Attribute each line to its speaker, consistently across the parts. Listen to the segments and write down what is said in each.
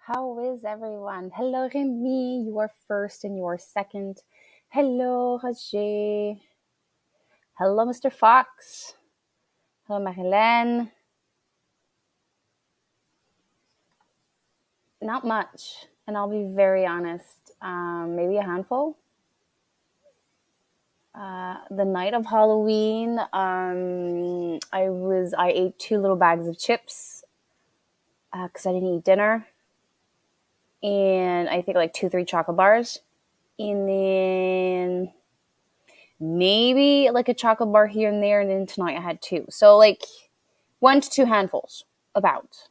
Speaker 1: How is everyone? Hello, Remy. You are first and you are second. Hello, Roger. Hello, Mr. Fox. Hello, Marilyn. Not much, and I'll be very honest. Maybe a handful. The night of Halloween, I ate two little bags of chips because I didn't eat dinner, and I think like 2, 3 chocolate bars, and then maybe like a chocolate bar here and there, and then tonight I had two. So like 1 to 2 handfuls about.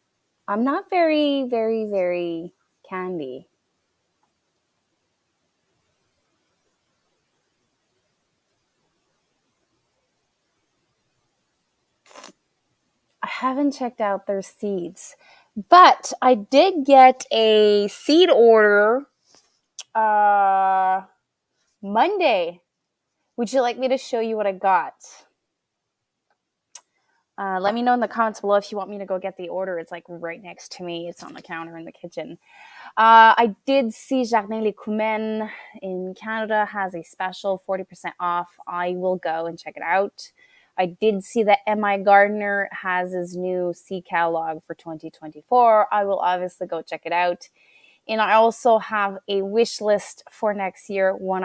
Speaker 1: I'm not very, very, very candy. I haven't checked out their seeds, but I did get a seed order uh, Monday. Would you like me to show you what I got? Let me know in the comments below if you want me to go get the order. It's like right next to me. It's on the counter in the kitchen. I did see Jardin Les Coumens in Canada has a special 40% off. I will go and check it out. I did see that M.I. Gardner has his new seed catalog for 2024. I will obviously go check it out. And I also have a wish list for next year what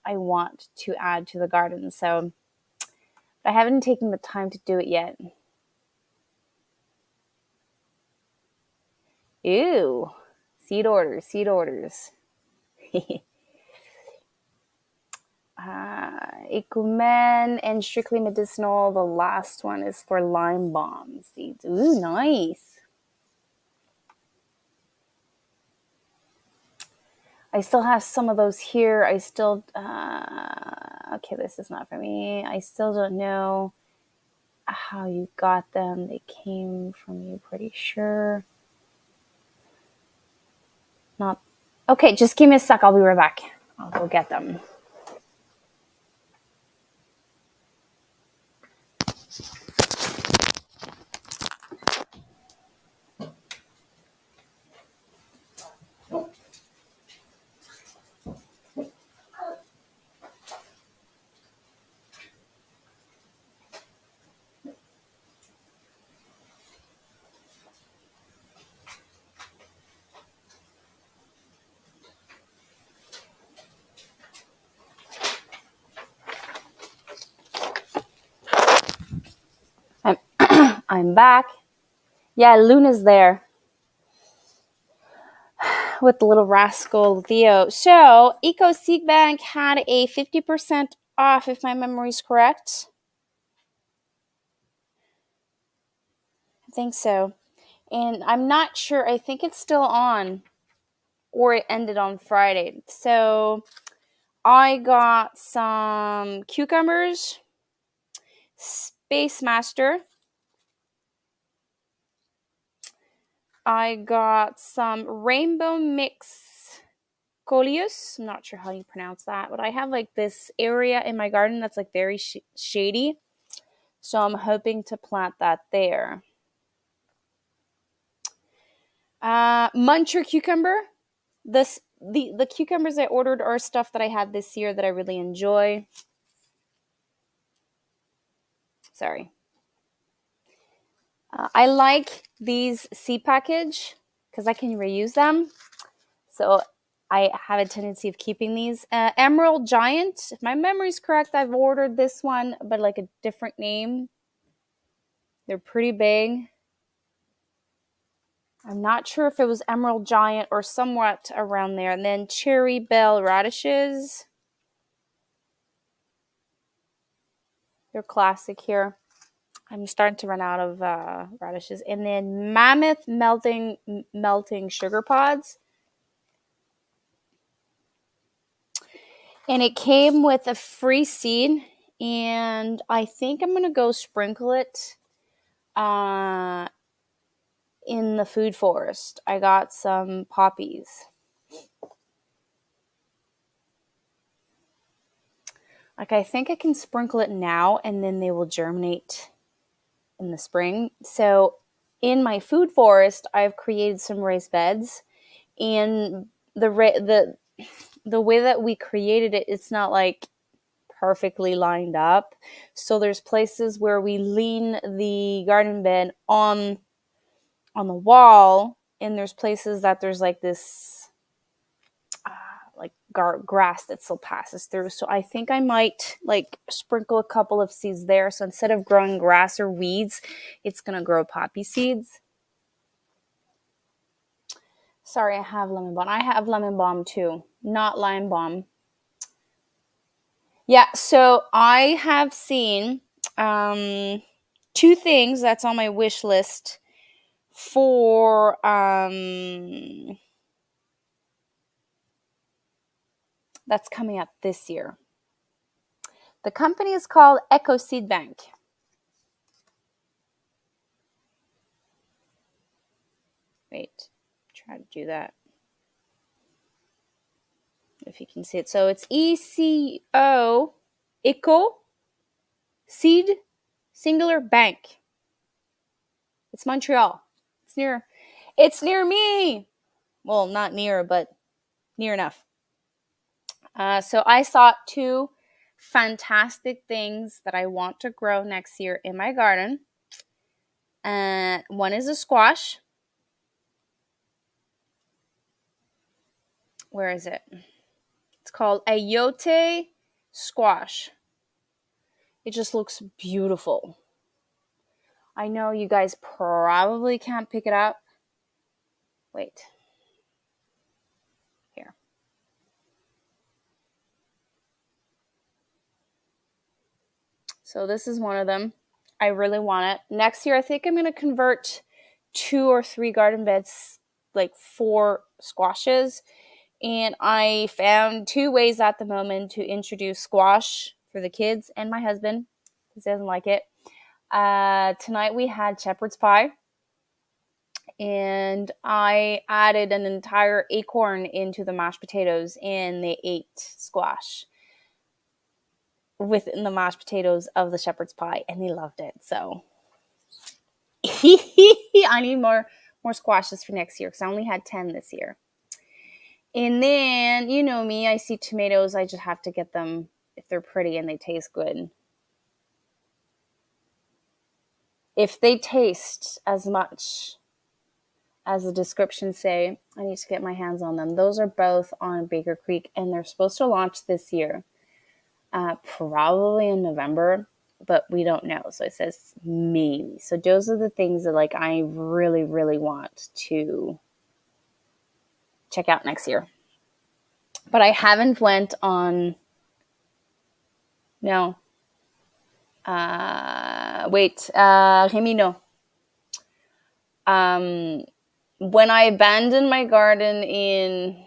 Speaker 1: I want to add to the garden. So I haven't taken the time to do it yet. Ew. Seed orders, seed orders. Ecumen and strictly medicinal. The last one is for lime balm seeds. Ooh, nice. I still have some of those here. I still, okay, this is not for me. I still don't know how you got them. They came from you, pretty sure. Not, okay, just give me a sec. I'll be right back. I'll go get them. I'm, I'm back. Yeah, Luna's there with the little rascal Theo. So, Eco Seed Bank had a 50% off, if my memory is correct. I think so. And I'm not sure. I think it's still on, or it ended on Friday. So, I got some cucumbers, Space Master. I got some Rainbow Mix Coleus. I'm not sure how you pronounce that, but I have like this area in my garden that's like very shady. So I'm hoping to plant that there. Muncher cucumber. The cucumbers I ordered are stuff that I had this year that I really enjoy. Sorry. I like these seed package because I can reuse them. So I have a tendency of keeping these. Emerald Giant, if my memory's correct, I've ordered this one, but like a different name. They're pretty big. I'm not sure if it was Emerald Giant or somewhat around there. And then Cherry Bell radishes. They're classic here. I'm starting to run out of radishes. And then Mammoth melting sugar pods. And it came with a free seed. And I think I'm going to go sprinkle it in the food forest. I got some poppies. Like, I think I can sprinkle it now and then they will germinate in the spring. So in my food forest, I've created some raised beds And the way that we created it, it's not like perfectly lined up. So there's places where we lean the garden bed on the wall, and there's places that there's like this like grass that still passes through. So I think I might like sprinkle a couple of seeds there. So instead of growing grass or weeds, it's gonna grow poppy seeds. Sorry, I have lemon balm. I have lemon balm too, not lime balm. Yeah, so I have seen two things that's on my wish list for that's coming up this year. The company is called Eco Seed Bank. Wait, try to do that. If you can see it. So it's ECO, Eco Seed Singular Bank. It's Montreal. It's near me. Well, not near, but near enough. So I saw two fantastic things that I want to grow next year in my garden. One is a squash. Where is it? It's called Ayote Squash. It just looks beautiful. I know you guys probably can't pick it up. Wait. Here. So this is one of them. I really want it. Next year, I think I'm going to convert 2 or 3 garden beds, like 4 squashes. And I found 2 ways at the moment to introduce squash for the kids and my husband, because he doesn't like it. Tonight we had shepherd's pie. And I added an entire acorn into the mashed potatoes, and they ate squash within the mashed potatoes of the shepherd's pie, and they loved it. So I need more squashes for next year, because I only had 10 this year. And then, you know me, I see tomatoes, I just have to get them if they're pretty and they taste good. If they taste as much as the descriptions say, I need to get my hands on them. Those are both on Baker Creek, and they're supposed to launch this year, probably in November, but we don't know. So it says maybe. So those are the things that like I really, really want to check out next year. But I haven't went on. No. Remy, no. When I abandoned my garden in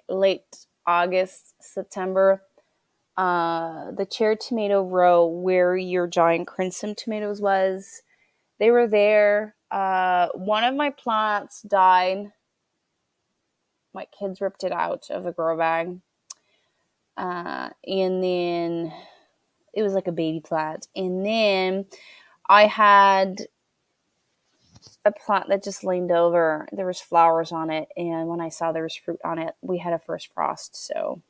Speaker 1: late August, September, the cherry tomato row where your giant crimson tomatoes was, they were there. One of my plants died. My kids ripped it out of the grow bag. And then it was like a baby plant. And then I had a plant that just leaned over. There was flowers on it. And when I saw there was fruit on it, we had a first frost. So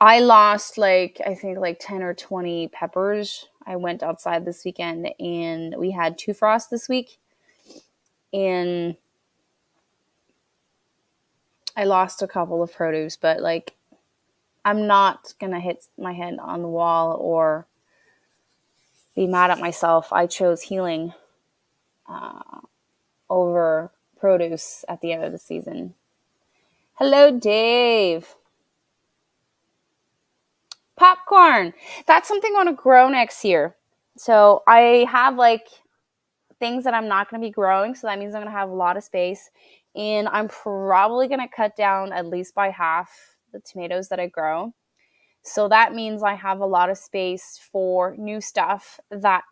Speaker 1: I lost I think 10 or 20 peppers. I went outside this weekend and we had 2 frosts this week. And I lost a couple of produce, but I'm not going to hit my head on the wall or be mad at myself. I chose healing over produce at the end of the season. Hello, Dave. Popcorn. That's something I want to grow next year. So I have things that I'm not going to be growing. So that means I'm going to have a lot of space. And I'm probably going to cut down at least by half the tomatoes that I grow. So that means I have a lot of space for new stuff that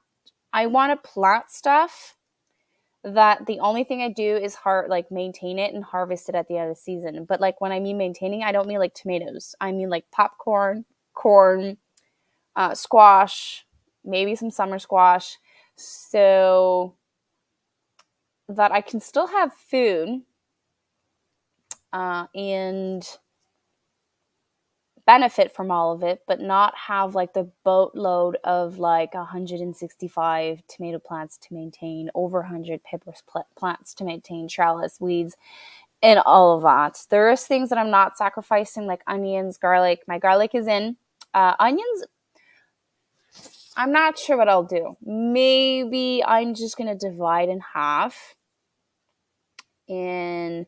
Speaker 1: I want to plant stuff that the only thing I do is maintain it and harvest it at the end of the season. But when I mean maintaining, I don't mean tomatoes. I mean popcorn, corn, squash, maybe some summer squash. So that I can still have food and benefit from all of it, but not have like the boatload of like 165 tomato plants to maintain, over 100 peppers plants to maintain, trellis, weeds, and all of that. There's things that I'm not sacrificing, like onions, garlic. My garlic is in. Onions, I'm not sure what I'll do. Maybe I'm just going to divide in half and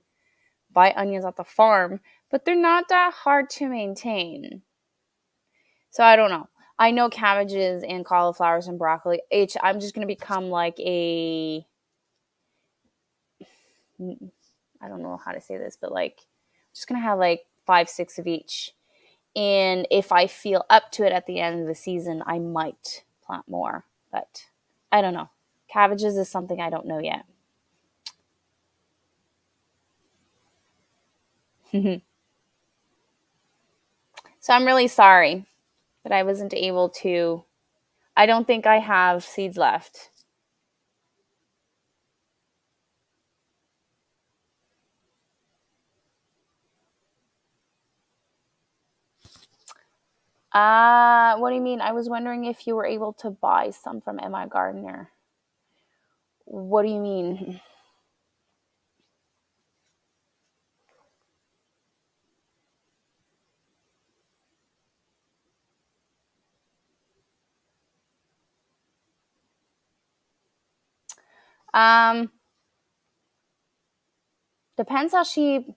Speaker 1: buy onions at the farm, but they're not that hard to maintain. So I don't know. I know cabbages and cauliflowers and broccoli. I'm just going to become like a, I don't know how to say this, but like, just going to have like 5, 6 of each. And if I feel up to it at the end of the season, I might plant more. But I don't know. Cabbages is something I don't know yet. So I'm really sorry that I wasn't able to. I don't think I have seeds left. What do you mean? I was wondering if you were able to buy some from Emma Gardner. What do you mean? Um, Depends how she.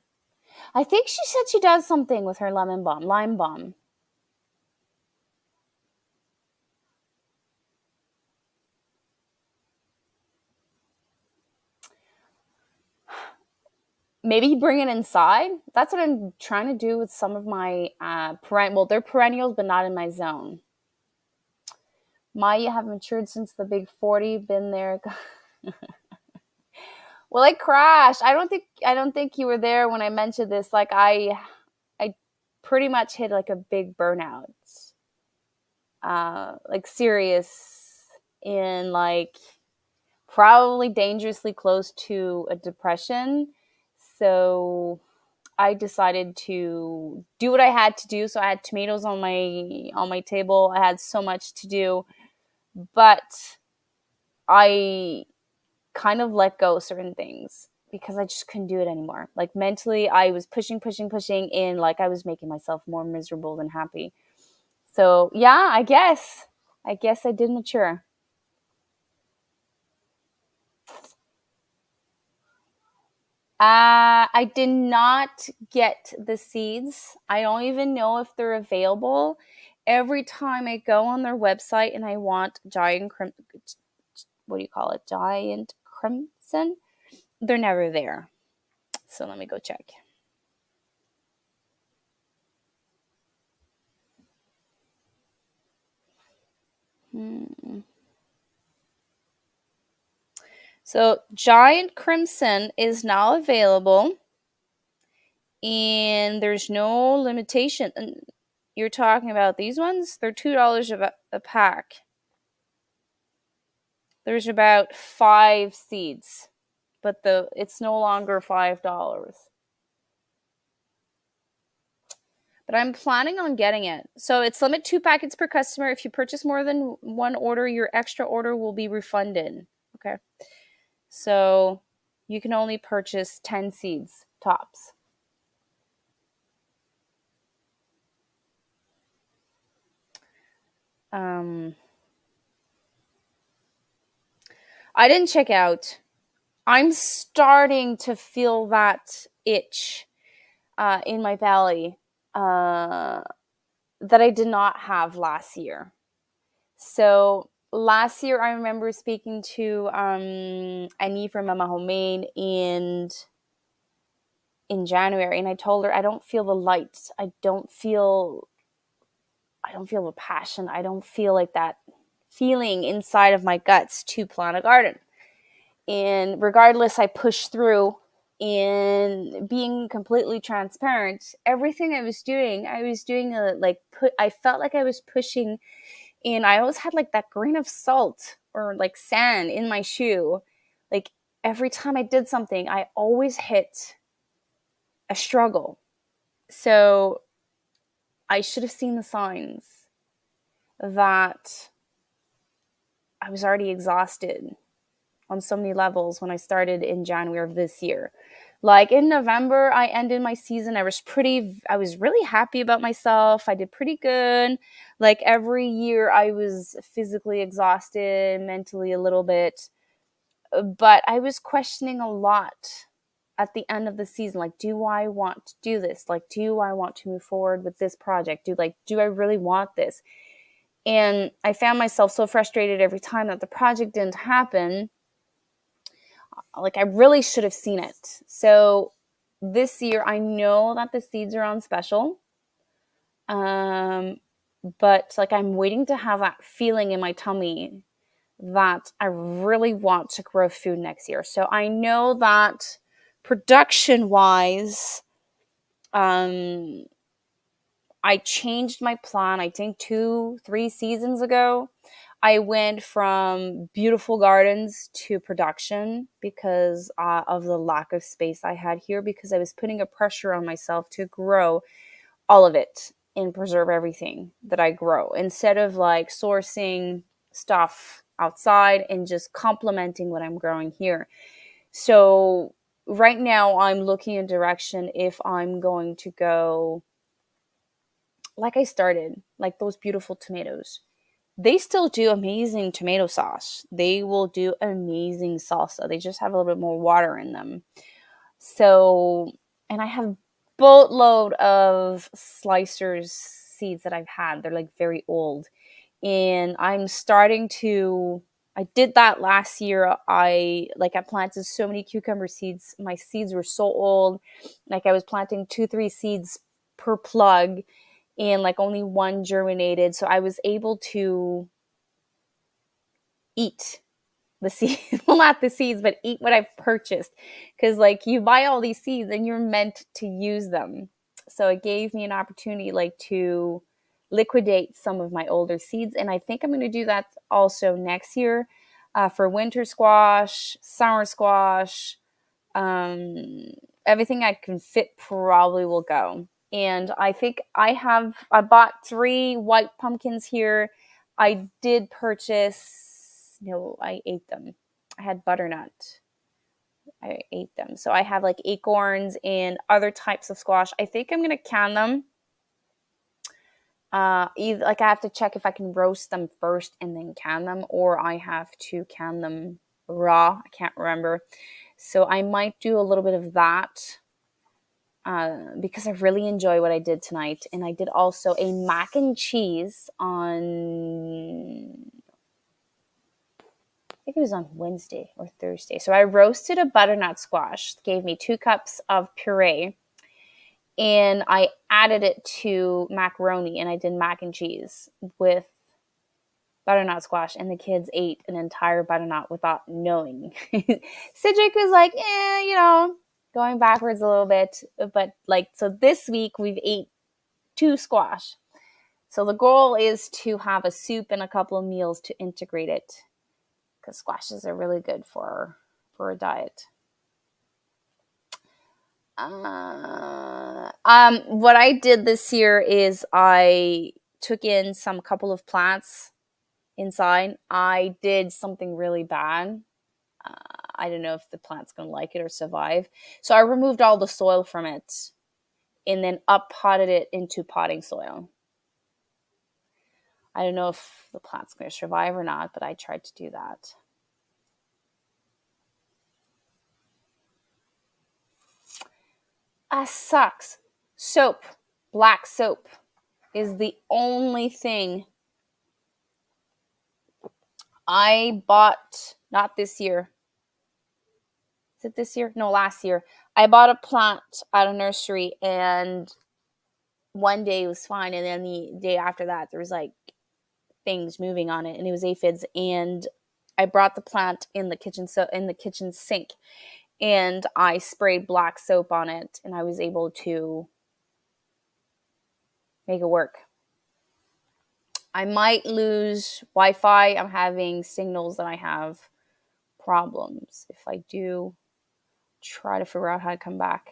Speaker 1: I think she said she does something with her lemon balm, lime balm. Maybe bring it inside. That's what I'm trying to do with some of my Well, they're perennials, but not in my zone. My have matured since the big 40. Been there. Well, I crashed. I don't think you were there when I mentioned this. Like I pretty much hit like a big burnout. Like serious in like probably dangerously close to a depression. So I decided to do what I had to do. So I had tomatoes on my table. I had so much to do, but I kind of let go of certain things because I just couldn't do it anymore. Like mentally, I was pushing, pushing, pushing, and like I was making myself more miserable than happy. So yeah, I guess I did mature. I did not get the seeds. I don't even know if they're available. Every time I go on their website and I want what do you call it? Giant crimson, they're never there. So let me go check. Hmm. So giant crimson is now available, and there's no limitation. And you're talking about these ones? They're $2 a pack. There's about 5 seeds, but it's no longer $5. But I'm planning on getting it. So it's limit 2 packets per customer. If you purchase more than one order, your extra order will be refunded. Okay. So you can only purchase 10 seeds tops. Um, I didn't check out. I'm starting to feel that itch in my belly that I did not have last year. So last year, I remember speaking to Annie from Mama Homemade in January, and I told her I don't feel the light. I don't feel the passion. I don't feel like that feeling inside of my guts to plant a garden. And regardless, I pushed through. And being completely transparent, everything I was doing I felt like I was pushing, and I always had like that grain of salt or like sand in my shoe. Like every time I did something, I always hit a struggle. So I should have seen the signs that I was already exhausted on so many levels when I started in January of this year. Like in November, I ended my season. I was really happy about myself. I did pretty good. Like every year, I was physically exhausted, mentally a little bit, but I was questioning a lot at the end of the season. Like, do I want to do this? Like, do I want to move forward with this project? Do I really want this? And I found myself so frustrated every time that the project didn't happen. Like, I really should have seen it. So this year, I know that the seeds are on special. Um, but like, I'm waiting to have that feeling in my tummy that I really want to grow food next year. So I know that production wise, um, I changed my plan, I think 2-3 seasons ago. I went from beautiful gardens to production because of the lack of space I had here, because I was putting a pressure on myself to grow all of it and preserve everything that I grow instead of like sourcing stuff outside and just complementing what I'm growing here. So right now I'm looking in direction if I'm going to go like I started, like those beautiful tomatoes. They still do amazing tomato sauce. They will do amazing salsa. They just have a little bit more water in them. So, and I have boatload of slicers seeds that I've had. They're like very old. And I'm starting to I did that last year. I planted so many cucumber seeds. My seeds were so old. Like I was planting 2-3 seeds per plug and like only one germinated. So I was able to eat the seeds, well, not the seeds, but eat what I've purchased. Because like you buy all these seeds and you're meant to use them. So it gave me an opportunity like to liquidate some of my older seeds. And I think I'm going to do that also next year for winter squash, summer squash, um, everything I can fit probably will go. And I think I bought 3 white pumpkins here. I did purchase, no, I ate them. I had butternut. I ate them. So I have like acorns and other types of squash. I think I'm going to can them. Either like I have to check if I can roast them first and then can them, or I have to can them raw. I can't remember. So I might do a little bit of that because I really enjoy what I did tonight. And I did also a mac and cheese on, I think it was on Wednesday or Thursday. So I roasted a butternut squash, gave me 2 cups of puree, and I added it to macaroni, and I did mac and cheese with butternut squash, and the kids ate an entire butternut without knowing. Cedric was like, going backwards a little bit, but like, so this week we've ate 2 squash. So the goal is to have a soup and a couple of meals to integrate it, because squashes are really good for a diet. What I did this year is I took in some couple of plants inside. I did something really bad. I don't know if the plant's going to like it or survive. So I removed all the soil from it and then up potted it into potting soil. I don't know if the plant's going to survive or not, but I tried to do that. Sucks. Soap, black soap, is the only thing I bought, not this year. Is it this year? No, last year. I bought a plant at a nursery, and one day it was fine, and then the day after that, there was like things moving on it, and it was aphids. And I brought the plant in the kitchen, so in the kitchen sink, and I sprayed black soap on it, and I was able to make it work. I might lose Wi-Fi. I'm having signals that I have problems if I do try to figure out how to come back.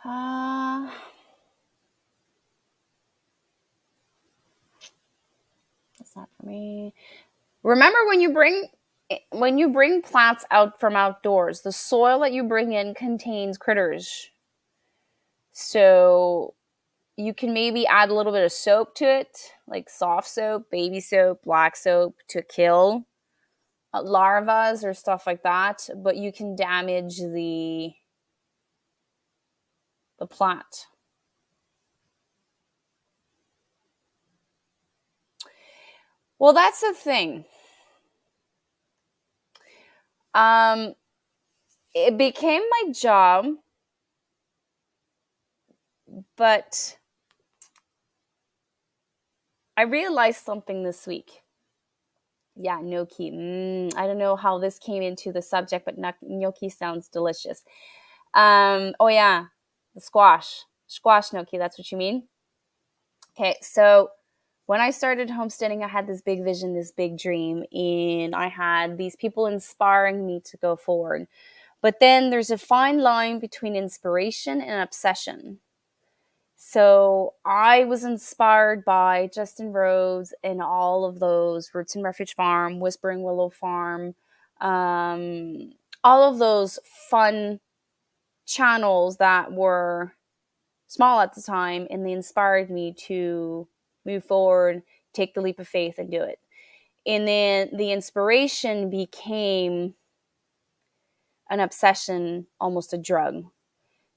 Speaker 1: Uh, that's not for me. Remember when you bring plants out from outdoors, the soil that you bring in contains critters. So you can maybe add a little bit of soap to it, like soft soap, baby soap, black soap to kill larvas or stuff like that, but you can damage the plant. Well, that's the thing. Um, it became my job, but I realized something this week. Yeah, gnocchi. I don't know how this came into the subject, but gnocchi sounds delicious. Oh yeah, the squash gnocchi. That's what you mean. Okay, so when I started homesteading, I had this big vision, this big dream, and I had these people inspiring me to go forward. But then there's a fine line between inspiration and obsession. So I was inspired by Justin Rhodes and all of those Roots and Refuge Farm, Whispering Willow Farm, all of those fun channels that were small at the time, and they inspired me to move forward, take the leap of faith, and do it. And then the inspiration became an obsession, almost a drug.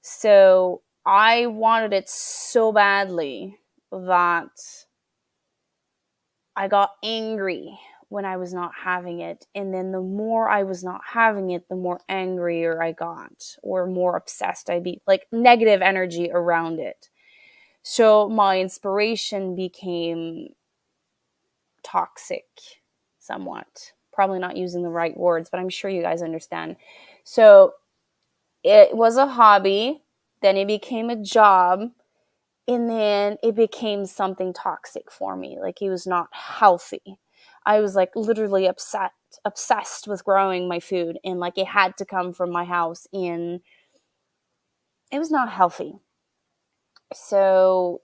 Speaker 1: So I wanted it so badly that I got angry when I was not having it. And then the more I was not having it, the more angrier I got, or more obsessed I'd be, like negative energy around it. So my inspiration became toxic somewhat. Probably not using the right words, but I'm sure you guys understand. So it was a hobby, then it became a job, and then it became something toxic for me. Like, it was not healthy. I was like literally obsessed with growing my food, and like it had to come from my house, and it was not healthy. So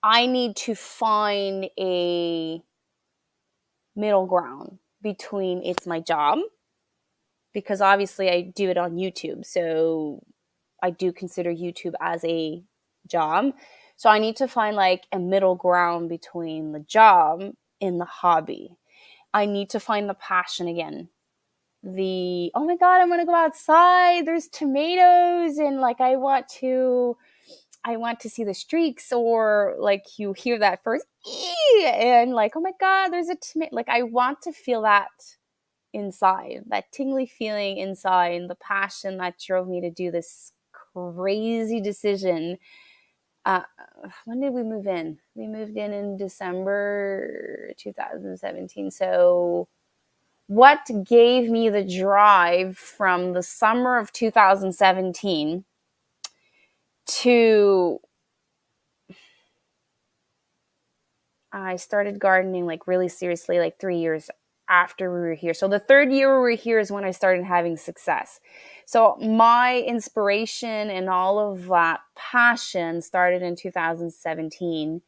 Speaker 1: I need to find a middle ground between it's my job, because obviously I do it on YouTube. So I do consider YouTube as a job. So I need to find like a middle ground between the job and the hobby. I need to find the passion again. Oh my God, I'm going to go outside. There's tomatoes, and like I want to see the streaks, or like you hear that first and like, oh my God, there's a tomato. Like, I want to feel that inside, that tingly feeling inside, the passion that drove me to do this crazy decision. Uh, when did we move in? We moved in December 2017. So what gave me the drive from the summer of 2017 to I started gardening like really seriously like 3 years after we were here. So the third year we were here is when I started having success. So my inspiration and all of that passion started in 2017,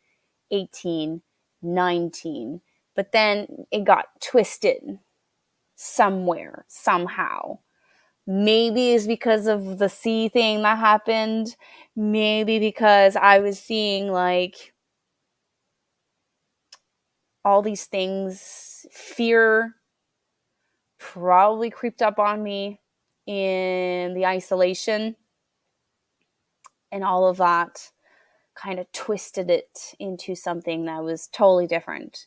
Speaker 1: 18, 19. But then it got twisted somewhere, somehow. Maybe it's because of the sea thing that happened. Maybe because I was seeing like all these things, fear probably creeped up on me in the isolation, and all of that kind of twisted it into something that was totally different.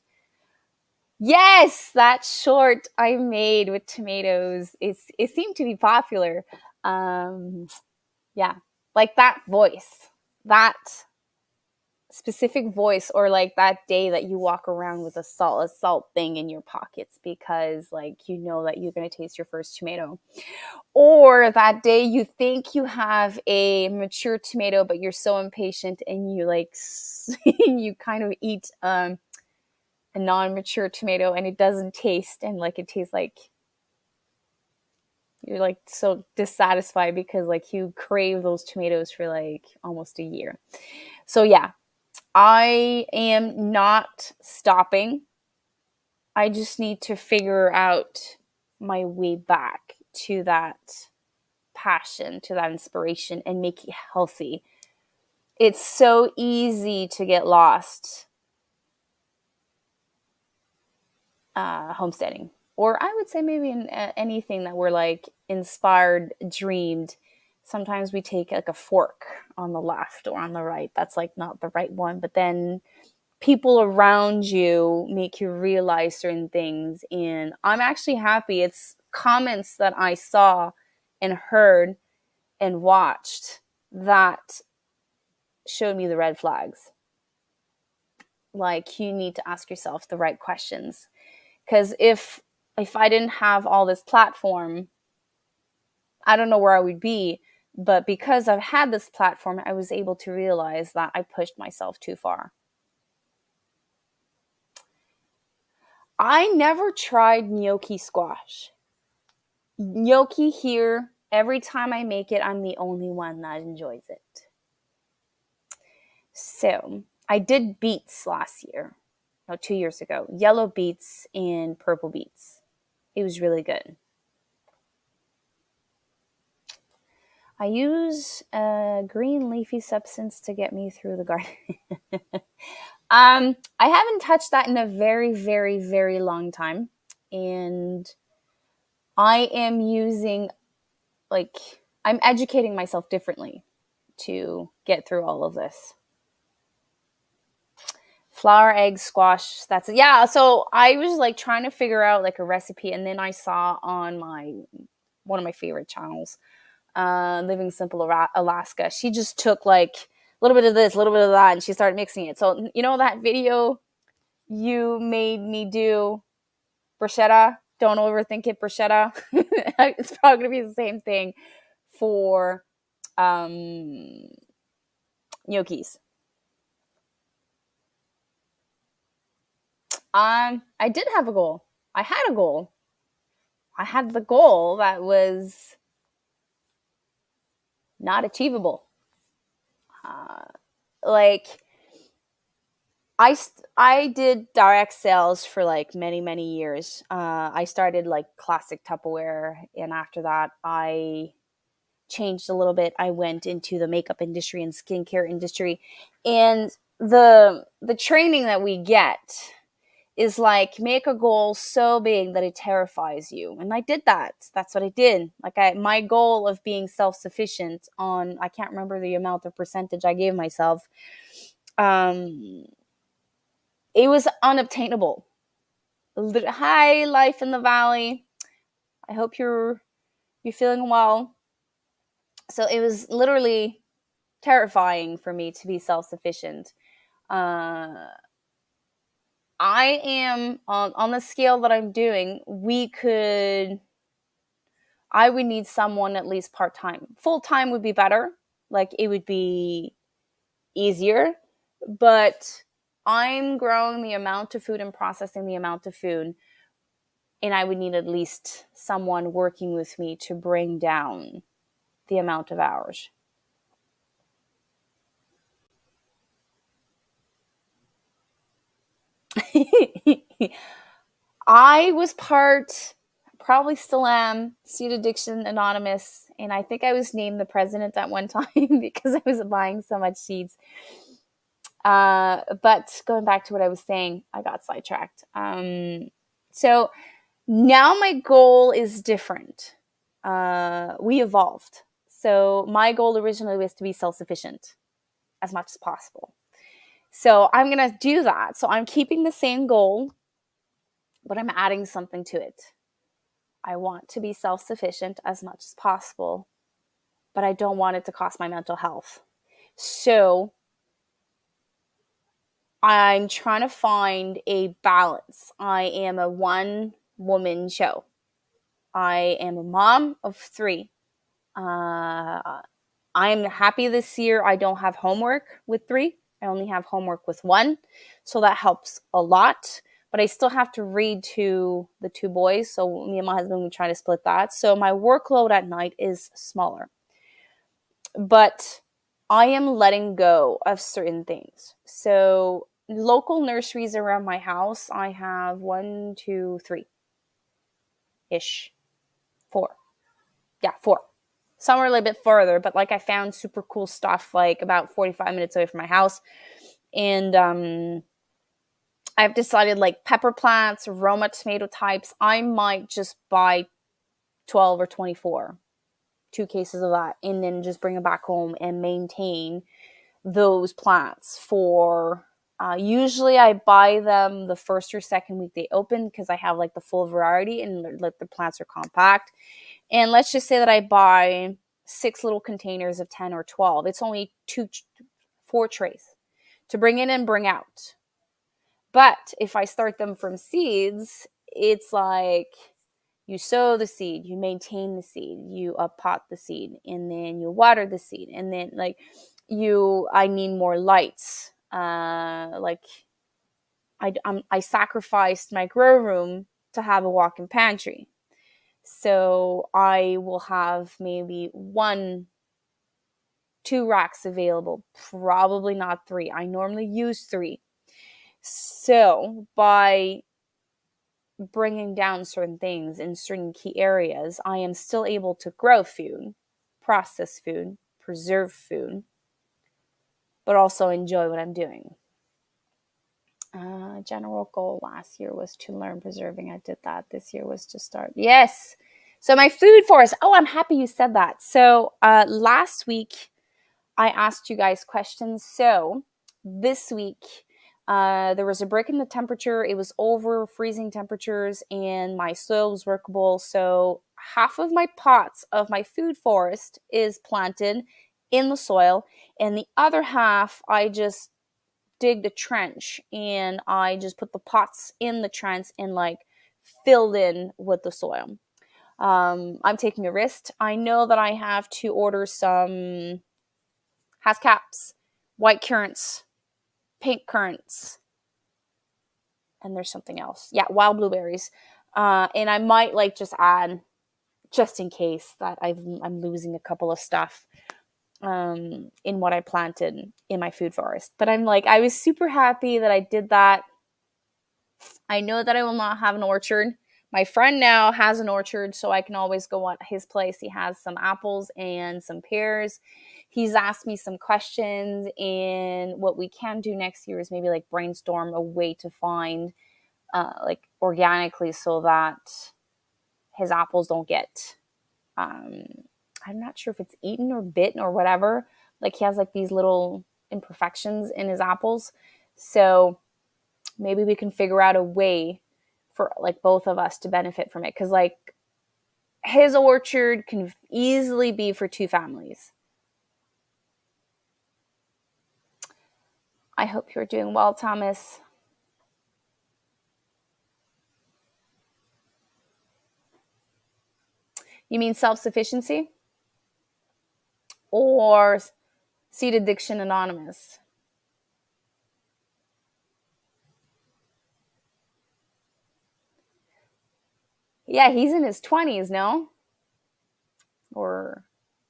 Speaker 1: Yes, that short I made with tomatoes, it seemed to be popular. Um, yeah, like that voice, that specific voice, or like that day that you walk around with a salt thing in your pockets because like you know that you're going to taste your first tomato, or that day you think you have a mature tomato but you're so impatient and you like you kind of eat a non-mature tomato and it doesn't taste, and like it tastes like you're like so dissatisfied because like you crave those tomatoes for like almost a year. So yeah, I am not stopping. I just need to figure out my way back to that passion, to that inspiration, and make it healthy. It's so easy to get lost homesteading. Or I would say maybe in anything that we're like inspired, dreamed. Sometimes we take like a fork on the left or on the right. That's like not the right one. But then people around you make you realize certain things. And I'm actually happy. It's comments that I saw and heard and watched that showed me the red flags. Like you need to ask yourself the right questions. Because if I didn't have all this platform, I don't know where I would be. But because I've had this platform, I was able to realize that I pushed myself too far. I never tried gnocchi squash. Gnocchi here, every time I make it, I'm the only one that enjoys it. So I did beets last year, no, 2 years ago. Yellow beets and purple beets. It was really good. I use a green leafy substance to get me through the garden. I haven't touched that in a very, very, very long time. And I am using, like, I'm educating myself differently to get through all of this. Flour, egg, squash. That's it. Yeah. So I was like trying to figure out like a recipe, and then I saw on my one of my favorite channels, Living Simple Alaska. She just took like a little bit of this, a little bit of that, and she started mixing it. So you know that video you made me do, bruschetta. Don't overthink it, bruschetta. It's probably gonna be the same thing for um, gnocchis. I did have a goal. I had a goal. I had the goal that was not achievable. Uh, like I did direct sales for like many years. I started like classic Tupperware, and after that, I changed a little bit. I went into the makeup industry and skincare industry, and the training that we get is like make a goal so big that it terrifies you. And I did that. That's what I did. Like my goal of being self-sufficient on, I can't remember the amount of percentage I gave myself. Um, it was unobtainable. Hi, life in the valley. I hope you're feeling well. So it was literally terrifying for me to be self-sufficient. Uh, I am on the scale that I'm doing. I would need someone at least part time. Full time would be better. Like it would be easier. But I'm growing the amount of food and processing the amount of food. And I would need at least someone working with me to bring down the amount of hours. I was part, probably still am, Seed Addiction Anonymous. And I think I was named the president at one time because I was buying so much seeds. But going back to what I was saying, I got sidetracked. So now my goal is different. We evolved. So my goal originally was to be self-sufficient as much as possible. So I'm going to do that. So I'm keeping the same goal, but I'm adding something to it. I want to be self-sufficient as much as possible, but I don't want it to cost my mental health. So I'm trying to find a balance. I am a one woman show. I am a mom of three. Uh, I'm happy this year I don't have homework with three. I only have homework with one. So that helps a lot. But I still have to read to the two boys. So me and my husband, we try to split that. So my workload at night is smaller. But I am letting go of certain things. So local nurseries around my house, I have one, two, three ish, four. Yeah, four. Some are a little bit further, but like I found super cool stuff like about 45 minutes away from my house. And I've decided like pepper plants, Roma tomato types, I might just buy 12 or 24, 2 cases of that, and then just bring them back home and maintain those plants for usually I buy them the first or second week they open because I have like the full variety and like the plants are compact. And let's just say that I buy 6 little containers of 10 or 12. It's only 4 trays to bring in and bring out. But if I start them from seeds, it's like you sow the seed, you maintain the seed, you pot the seed, and then you water the seed, and then like I need more lights. I sacrificed my grow room to have a walk-in pantry. So I will have maybe 2 racks available, probably not 3. I normally use 3. So by bringing down certain things in certain key areas, I am still able to grow food, process food, preserve food, but also enjoy what I'm doing. General goal last year was to learn preserving. I did that. This year was to start. Yes. So my food forest. Oh, I'm happy you said that. So last week I asked you guys questions. So this week there was a break in the temperature. It was over freezing temperatures and my soil was workable. So half of my pots of my food forest is planted in the soil, and the other half I just digged a trench and I just put the pots in the trench and like filled in with the soil. I'm taking a risk. I know that I have to order some hascaps, white currants, pink currants, and there's something else. Yeah, wild blueberries. And I might like just add, just in case that I'm losing a couple of stuff in what I planted in my food forest. But I was super happy that I did that. I know that I will not have an orchard. My friend now has an orchard, so I can always go at his place. He has some apples and some pears. He's asked me some questions, and what we can do next year is maybe like brainstorm a way to find like organically so that his apples don't get I'm not sure if it's eaten or bitten or whatever. Like he has like these little imperfections in his apples. So maybe we can figure out a way for like both of us to benefit from it. Cause like his orchard can easily be for 2 families. I hope you're doing well, Thomas. You mean self-sufficiency or Seed Addiction Anonymous? Yeah, he's in his 20s, no? Or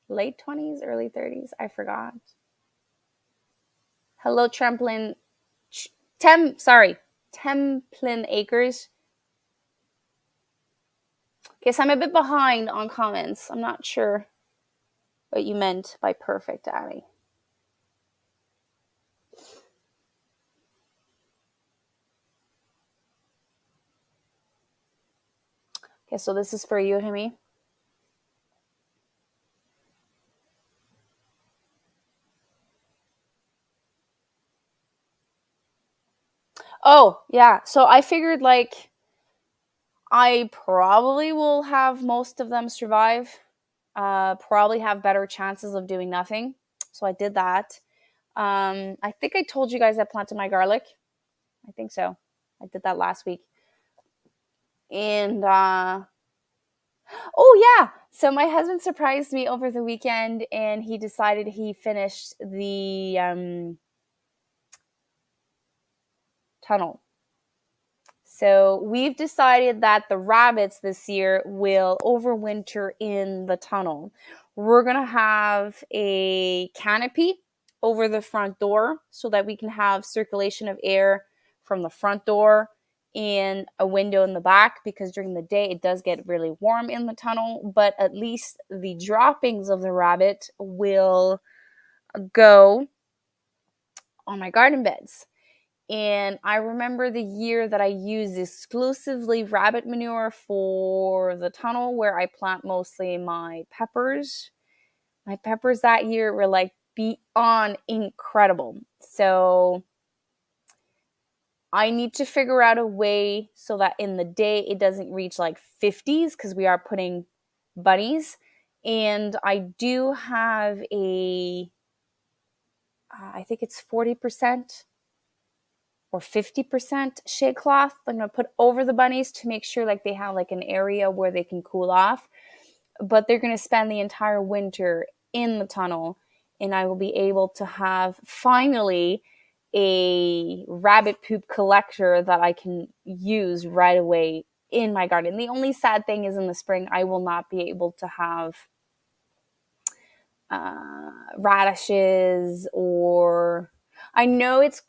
Speaker 1: late 20s, early 30s. I forgot. Hello, Templin. Templin Acres. Guess I'm a bit behind on comments. I'm not sure what you meant by perfect, Addie. Okay, so this is for you, Himi. Oh, yeah. So I figured like I probably will have most of them survive. Probably have better chances of doing nothing. So I did that. I think I told you guys I planted my garlic. I think so. I did that last week. And oh yeah, so my husband surprised me over the weekend, and he decided he finished the tunnel. So we've decided that the rabbits this year will overwinter in the tunnel. We're going to have a canopy over the front door so that we can have circulation of air from the front door and a window in the back, because during the day it does get really warm in the tunnel, but at least the droppings of the rabbit will go on my garden beds. And I remember the year that I used exclusively rabbit manure for the tunnel where I plant mostly my peppers. My peppers that year were like beyond incredible. So I need to figure out a way so that in the day it doesn't reach like 50s, because we are putting bunnies. And I do have I think it's 40% or 50% shade cloth I'm going to put over the bunnies to make sure like they have like an area where they can cool off. But they're going to spend the entire winter in the tunnel, and I will be able to have finally a rabbit poop collector that I can use right away in my garden. The only sad thing is in the spring I will not be able to have radishes, or I know it's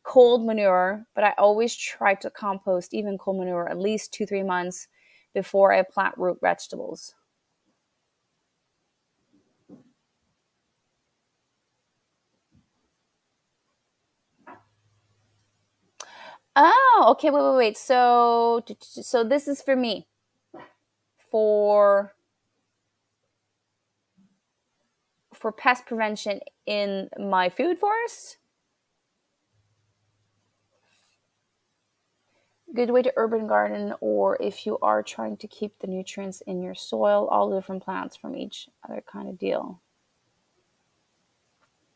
Speaker 1: cold manure, but I always try to compost even cold manure at least 2-3 months before I plant root vegetables. Oh, okay. Wait. So this is for me for pest prevention in my food forest. Good way to urban garden, or if you are trying to keep the nutrients in your soil, all the different plants from each other kind of deal.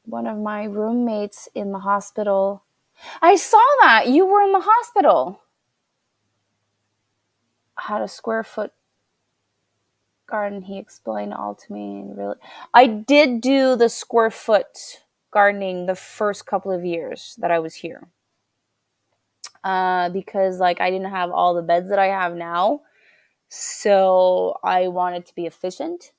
Speaker 1: One of my roommates in the hospital. I saw that you were in the hospital. Had a square foot garden. He explained all to me. And really, I did do the square foot gardening the first couple of years that I was here. Because like I didn't have all the beds that I have now, so I wanted to be efficient.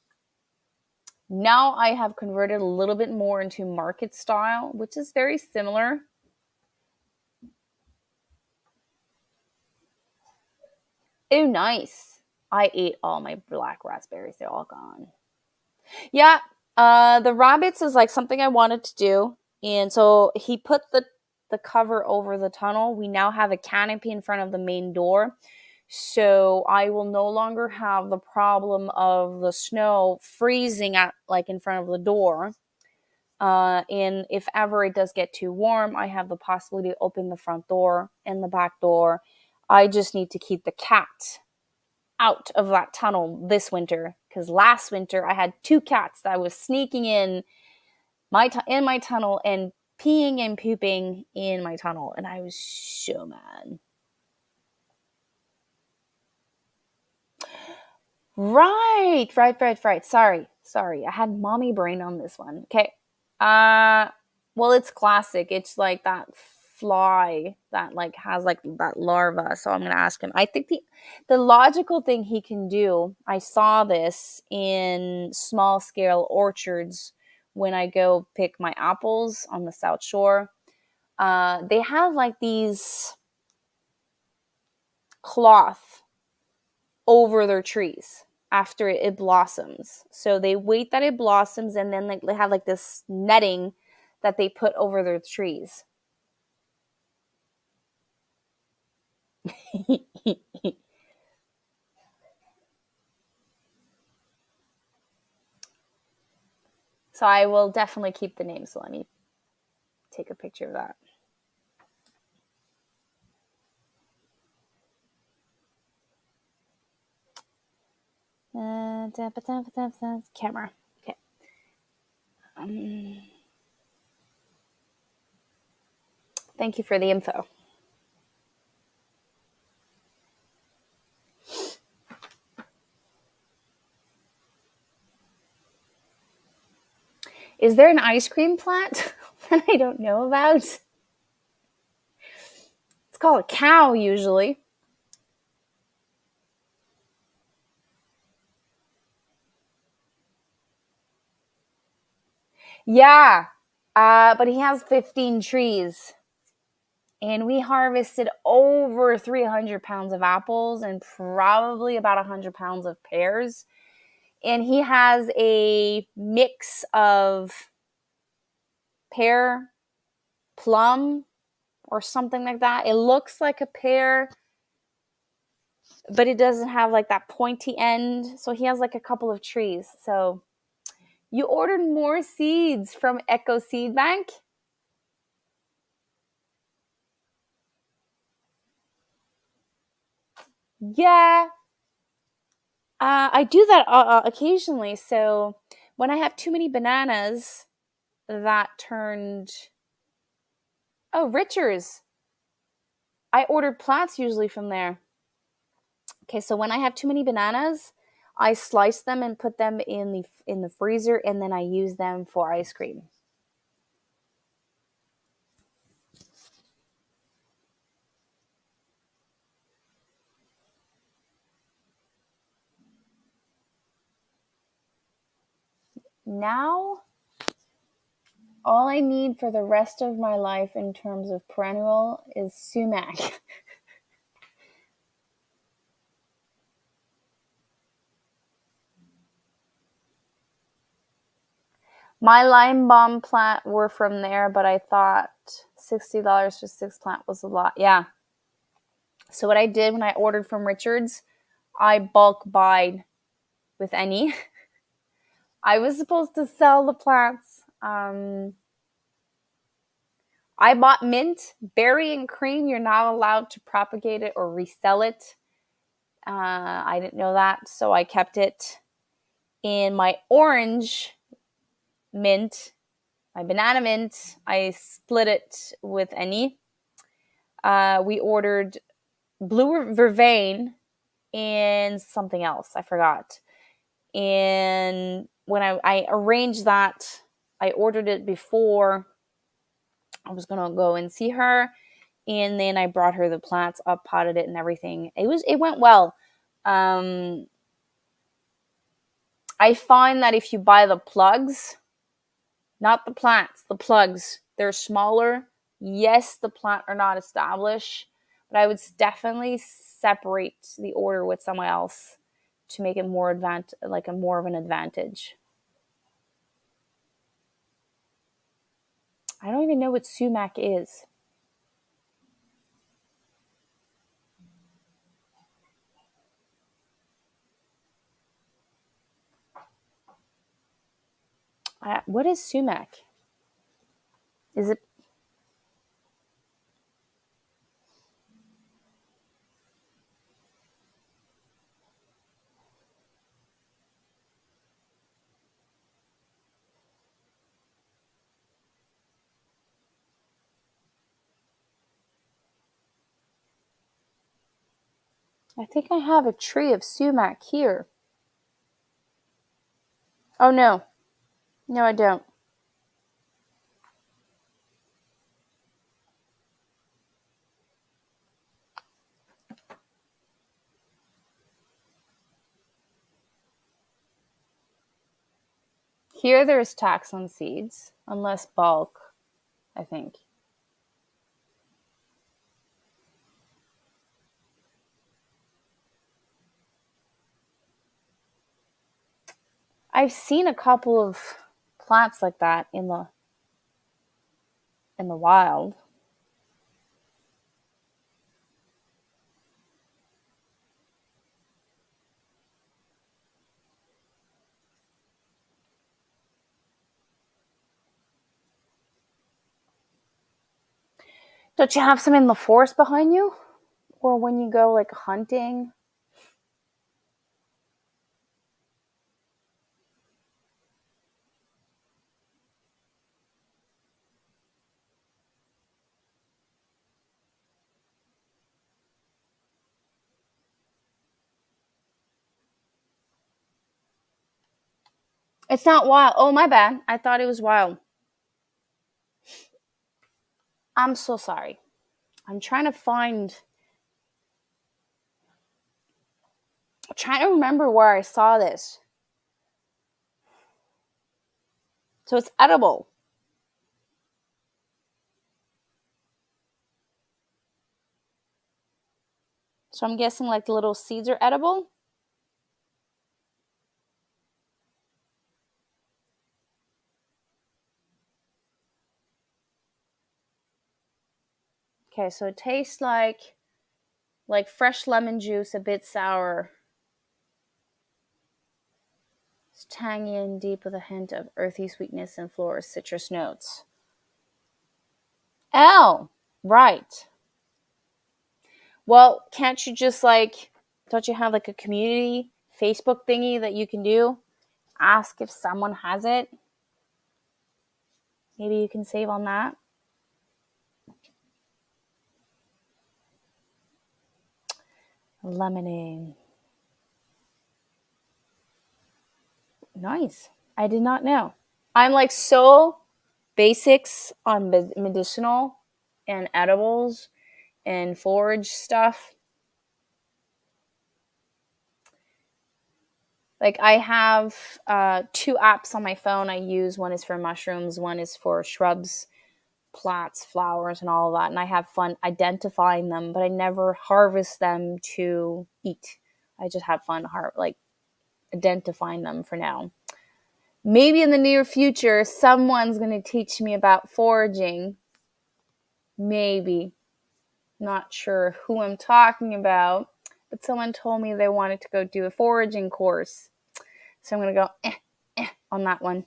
Speaker 1: Now I have converted a little bit more into market style, which is very similar. Oh, nice. I ate all my black raspberries. They're all gone. Yeah, the rabbits is like something I wanted to do. And so he put the cover over the tunnel. We now have a canopy in front of the main door. So I will no longer have the problem of the snow freezing at like in front of the door. And if ever it does get too warm, I have the possibility to open the front door and the back door. I just need to keep the cat out of that tunnel this winter, because last winter I had two cats that was sneaking in in my tunnel and peeing and pooping in my tunnel, and I was so mad. Right. Sorry. I had mommy brain on this one. Okay. Uh, well, it's classic. It's like that fly that like has like that larva. So I'm gonna ask him. I think the logical thing he can do. I saw this in small scale orchards when I go pick my apples on the South Shore. They have like these cloth over their trees after it blossoms. So they wait that it blossoms, and then like they have like this netting that they put over their trees. So I will definitely keep the name. So let me take a picture of that. Camera. Okay. Thank you for the info. Is there an ice cream plant that I don't know about? It's called a cow usually. Yeah, but he has 15 trees. And we harvested over 300 pounds of apples and probably about 100 pounds of pears. And he has a mix of pear, plum, or something like that. It looks like a pear, but it doesn't have like that pointy end. So he has like a couple of trees. So you ordered more seeds from Echo Seed Bank? Yeah, I do that occasionally. So when I have too many bananas that turned. Oh, Richards. I ordered plants usually from there. Okay, so when I have too many bananas, I slice them and put them in the freezer, and then I use them for ice cream. Now, all I need for the rest of my life in terms of perennial is sumac. My lime balm plant were from there, but I thought $60 for six plant was a lot. Yeah. So what I did when I ordered from Richards, I bulk buyed with any. I was supposed to sell the plants. I bought mint, berry, and cream. You're not allowed to propagate it or resell it. I didn't know that, so I kept it. In my orange mint, my banana mint, I split it with any. We ordered blue vervain and something else. I forgot. And when I arranged that, I ordered it before I was gonna go and see her, and then I brought her the plants, up potted it and everything. It went well. Um, I find that if you buy the plugs, not the plants, the plugs, they're smaller. Yes, the plant are not established, but I would definitely separate the order with someone else to make it more like a more of an advantage. I don't even know what sumac is. What is sumac? Is it? I think I have a tree of sumac here. Oh no, no, I don't. Here there's tax on seeds, unless bulk, I think. I've seen a couple of plants like that in the wild. Don't you have some in the forest behind you? Or when you go like hunting? It's not wild. Oh, my bad. I thought it was wild. I'm so sorry. I'm trying to remember where I saw this. So it's edible. So I'm guessing like the little seeds are edible. Okay, so it tastes like fresh lemon juice, a bit sour. It's tangy and deep with a hint of earthy sweetness and floral citrus notes. Oh, right. Well, can't you just don't you have like a community Facebook thingy that you can do? Ask if someone has it. Maybe you can save on that. Lemonade. Nice. I did not know. I'm like so basics on medicinal and edibles and forage stuff. Like I have two apps on my phone I use. One is for mushrooms, one is for shrubs, plants, flowers, and all of that. And I have fun identifying them, but I never harvest them to eat. I just have fun identifying them for now. Maybe in the near future, someone's going to teach me about foraging. Maybe. Not sure who I'm talking about, but someone told me they wanted to go do a foraging course. So I'm going to go on that one.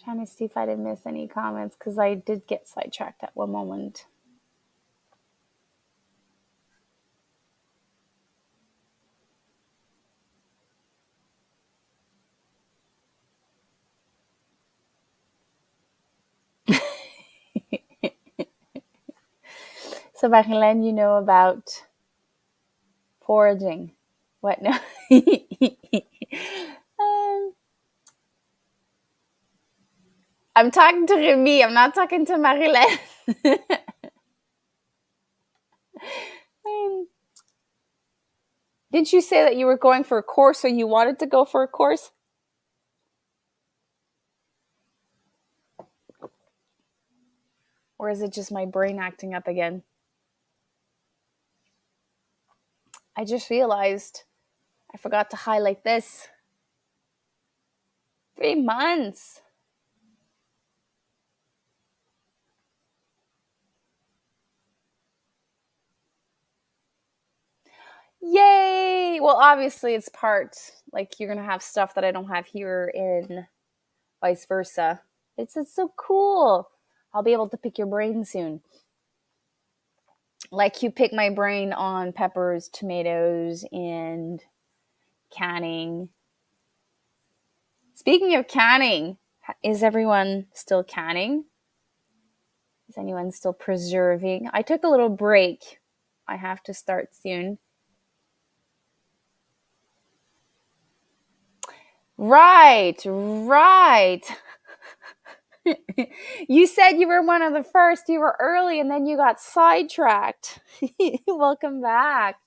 Speaker 1: Trying to see if I didn't miss any comments because I did get sidetracked at one moment. So, Marilyn, you know about foraging. What? No. um, I'm talking to Remy. I'm not talking to Marilyn. Didn't you say that you were going for a course or you wanted to go for a course? Or is it just my brain acting up again? I just realized I forgot to highlight this. 3 months. Yay! Well, obviously, it's part like you're going to have stuff that I don't have here and vice versa. It's so cool. I'll be able to pick your brain soon. Like you pick my brain on peppers, tomatoes, and canning. Speaking of canning, is everyone still canning? Is anyone still preserving? I took a little break. I have to start soon. Right, right. You said you were one of the first. You were early and then you got sidetracked. Welcome back.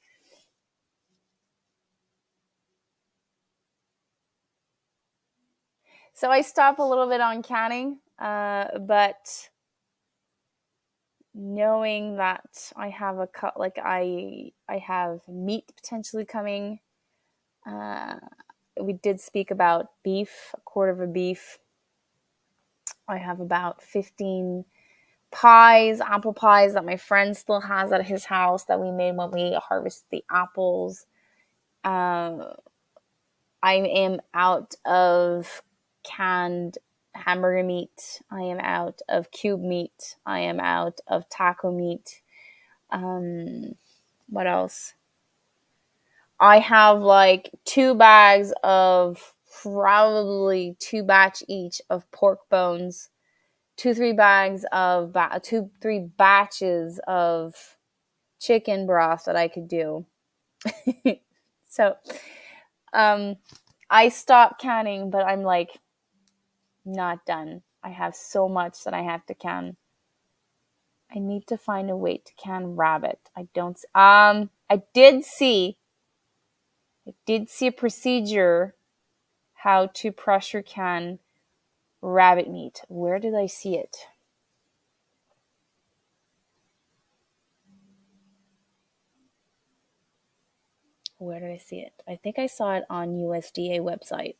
Speaker 1: So I stopped a little bit on canning, but knowing that I have I have meat potentially coming. We did speak about beef, a quarter of a beef. I have about 15 pies, apple pies that my friend still has at his house that we made when we harvested the apples. I am out of canned hamburger meat. I am out of cube meat. I am out of taco meat. What else? I have like 2 bags of probably 2 batch each of pork bones, 2-3 bags of 2-3 batches of chicken broth that I could do. So I stopped canning, but I'm like not done. I have so much that I have to can. I need to find a way to can rabbit. I did see a procedure how to pressure can rabbit meat. Where did I see it? Where did I see it? I think I saw it on USDA website.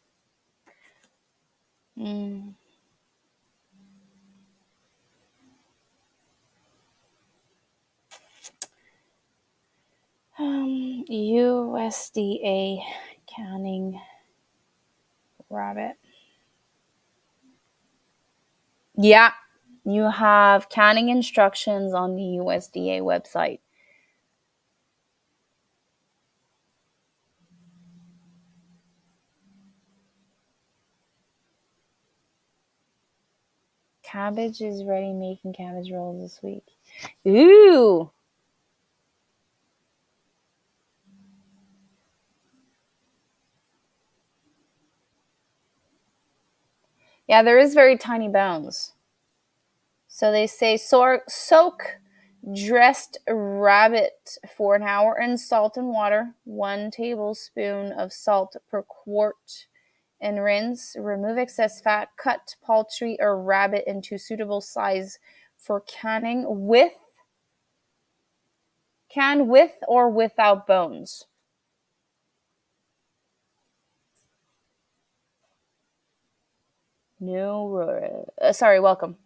Speaker 1: USDA canning rabbit. Yeah, you have canning instructions on the USDA website. Cabbage is ready, making cabbage rolls this week. Ooh. Yeah, there is very tiny bones. So they say soak dressed rabbit for an hour in salt and water, 1 tablespoon of salt per quart, and rinse. Remove excess fat. Cut poultry or rabbit into suitable size for canning can with or without bones. No, sorry, welcome.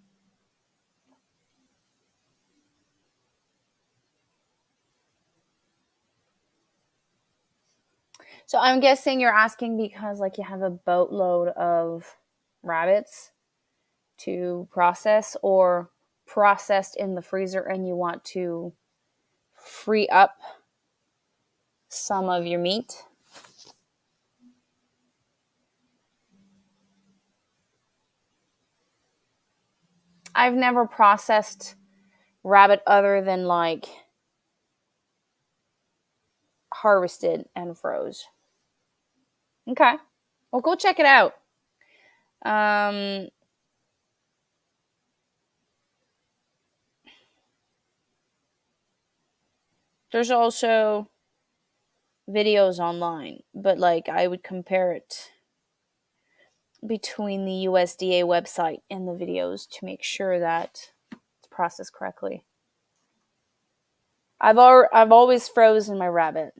Speaker 1: So I'm guessing you're asking because like you have a boatload of rabbits to process or processed in the freezer and you want to free up some of your meat. I've never processed rabbit other than like harvested and froze. Okay. Well, go check it out. Um, there's also videos online, but like I would compare it between the USDA website and the videos to make sure that it's processed correctly. I've always frozen my rabbit,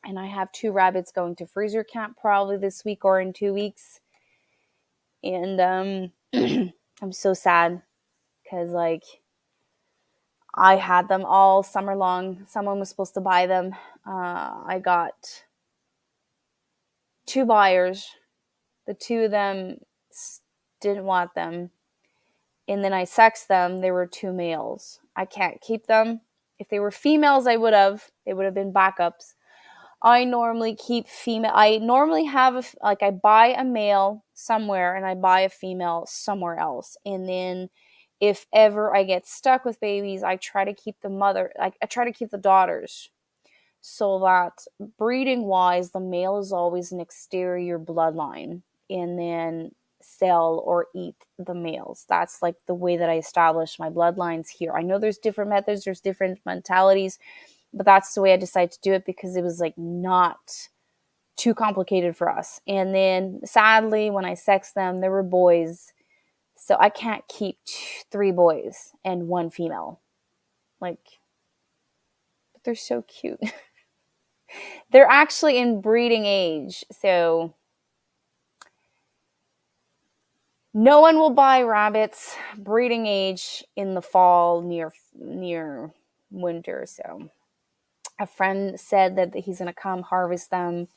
Speaker 1: and I have 2 rabbits going to freezer camp probably this week or in 2 weeks, and I'm so sad because like I had them all summer long. Someone was supposed to buy them. I got 2 buyers. The 2 of them didn't want them. And then I sexed them. They were 2 males. I can't keep them. If they were females, I would have. They would have been backups. I normally keep female. I normally have I buy a male somewhere and I buy a female somewhere else. And then if ever I get stuck with babies, I try to keep the mother. I try to keep the daughters, so that breeding wise, the male is always an exterior bloodline, and then sell or eat the males. That's like the way that I establish my bloodlines here. I know there's different methods, there's different mentalities, but that's the way I decided to do it because it was like not too complicated for us. And then sadly, when I sexed them, there were boys. So I can't keep 3 boys and 1 female. Like, but they're so cute. They're actually in breeding age. So no one will buy rabbits breeding age in the fall near winter. So a friend said that he's going to come harvest them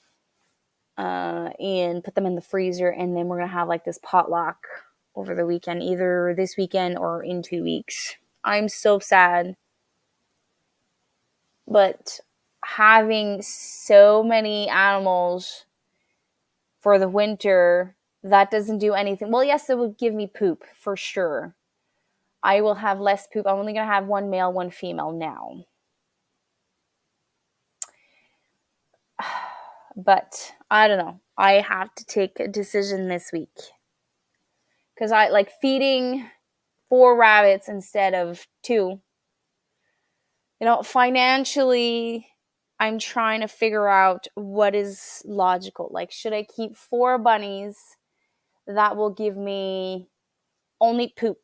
Speaker 1: and put them in the freezer. And then we're going to have like this potluck over the weekend, either this weekend or in 2 weeks. I'm so sad. But having so many animals for the winter, that doesn't do anything. Well, yes, it would give me poop for sure. I will have less poop. I'm only going to have one male, one female now. But I don't know. I have to take a decision this week. Because I like feeding 4 rabbits instead of 2. Financially, I'm trying to figure out what is logical. Like, should I keep 4 bunnies that will give me only poop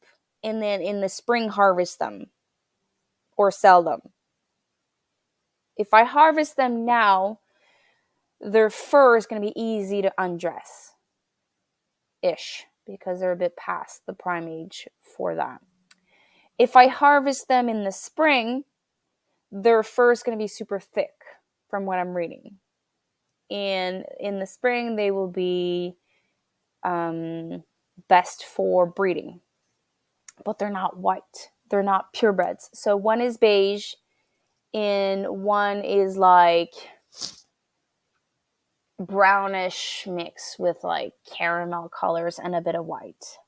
Speaker 1: and then in the spring harvest them or sell them? If I harvest them now, their fur is going to be easy to undress ish because they're a bit past the prime age for that. If I harvest them in the spring, their fur is going to be super thick from what I'm reading. And in the spring, they will be best for breeding. But they're not white. They're not purebreds. So one is beige and one is like brownish mix with like caramel colors and a bit of white.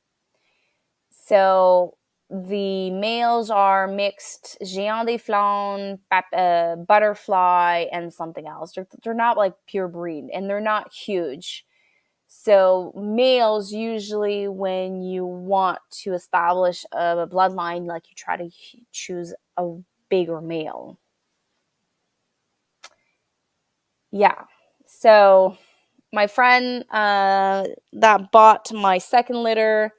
Speaker 1: So the males are mixed Géant des Flandres, butterfly, and something else. They're not like pure breed, and they're not huge. So males, usually when you want to establish a bloodline, like you try to choose a bigger male. Yeah. So my friend that bought my second litter,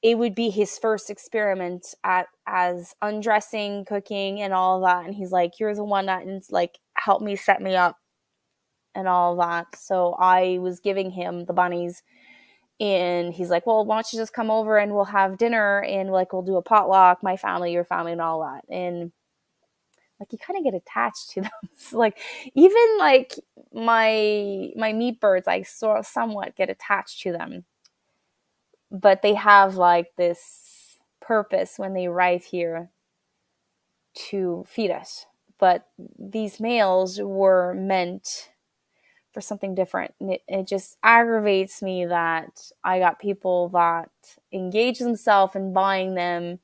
Speaker 1: it would be his first experiment as undressing, cooking, and all of that. And he's like, "You're the one that like helped me set me up and all of that." So I was giving him the bunnies, and he's like, "Well, why don't you just come over and we'll have dinner and like we'll do a potluck, my family, your family, and all that." And like you kind of get attached to them. So, like even like my meat birds, I somewhat get attached to them. But they have like this purpose when they arrive here to feed us. But these males were meant for something different. And it just aggravates me that I got people that engage themselves in buying them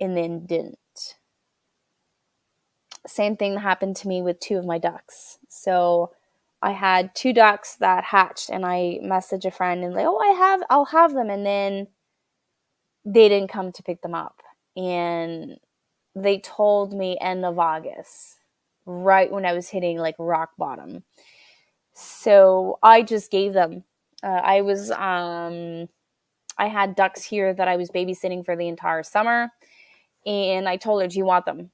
Speaker 1: and then didn't. Same thing happened to me with 2 of my ducks. So I had 2 ducks that hatched, and I messaged a friend and like, "Oh, I'll have them," and then they didn't come to pick them up, and they told me end of August, right when I was hitting like rock bottom. So I just gave them. I had ducks here that I was babysitting for the entire summer, and I told her, "Do you want them?"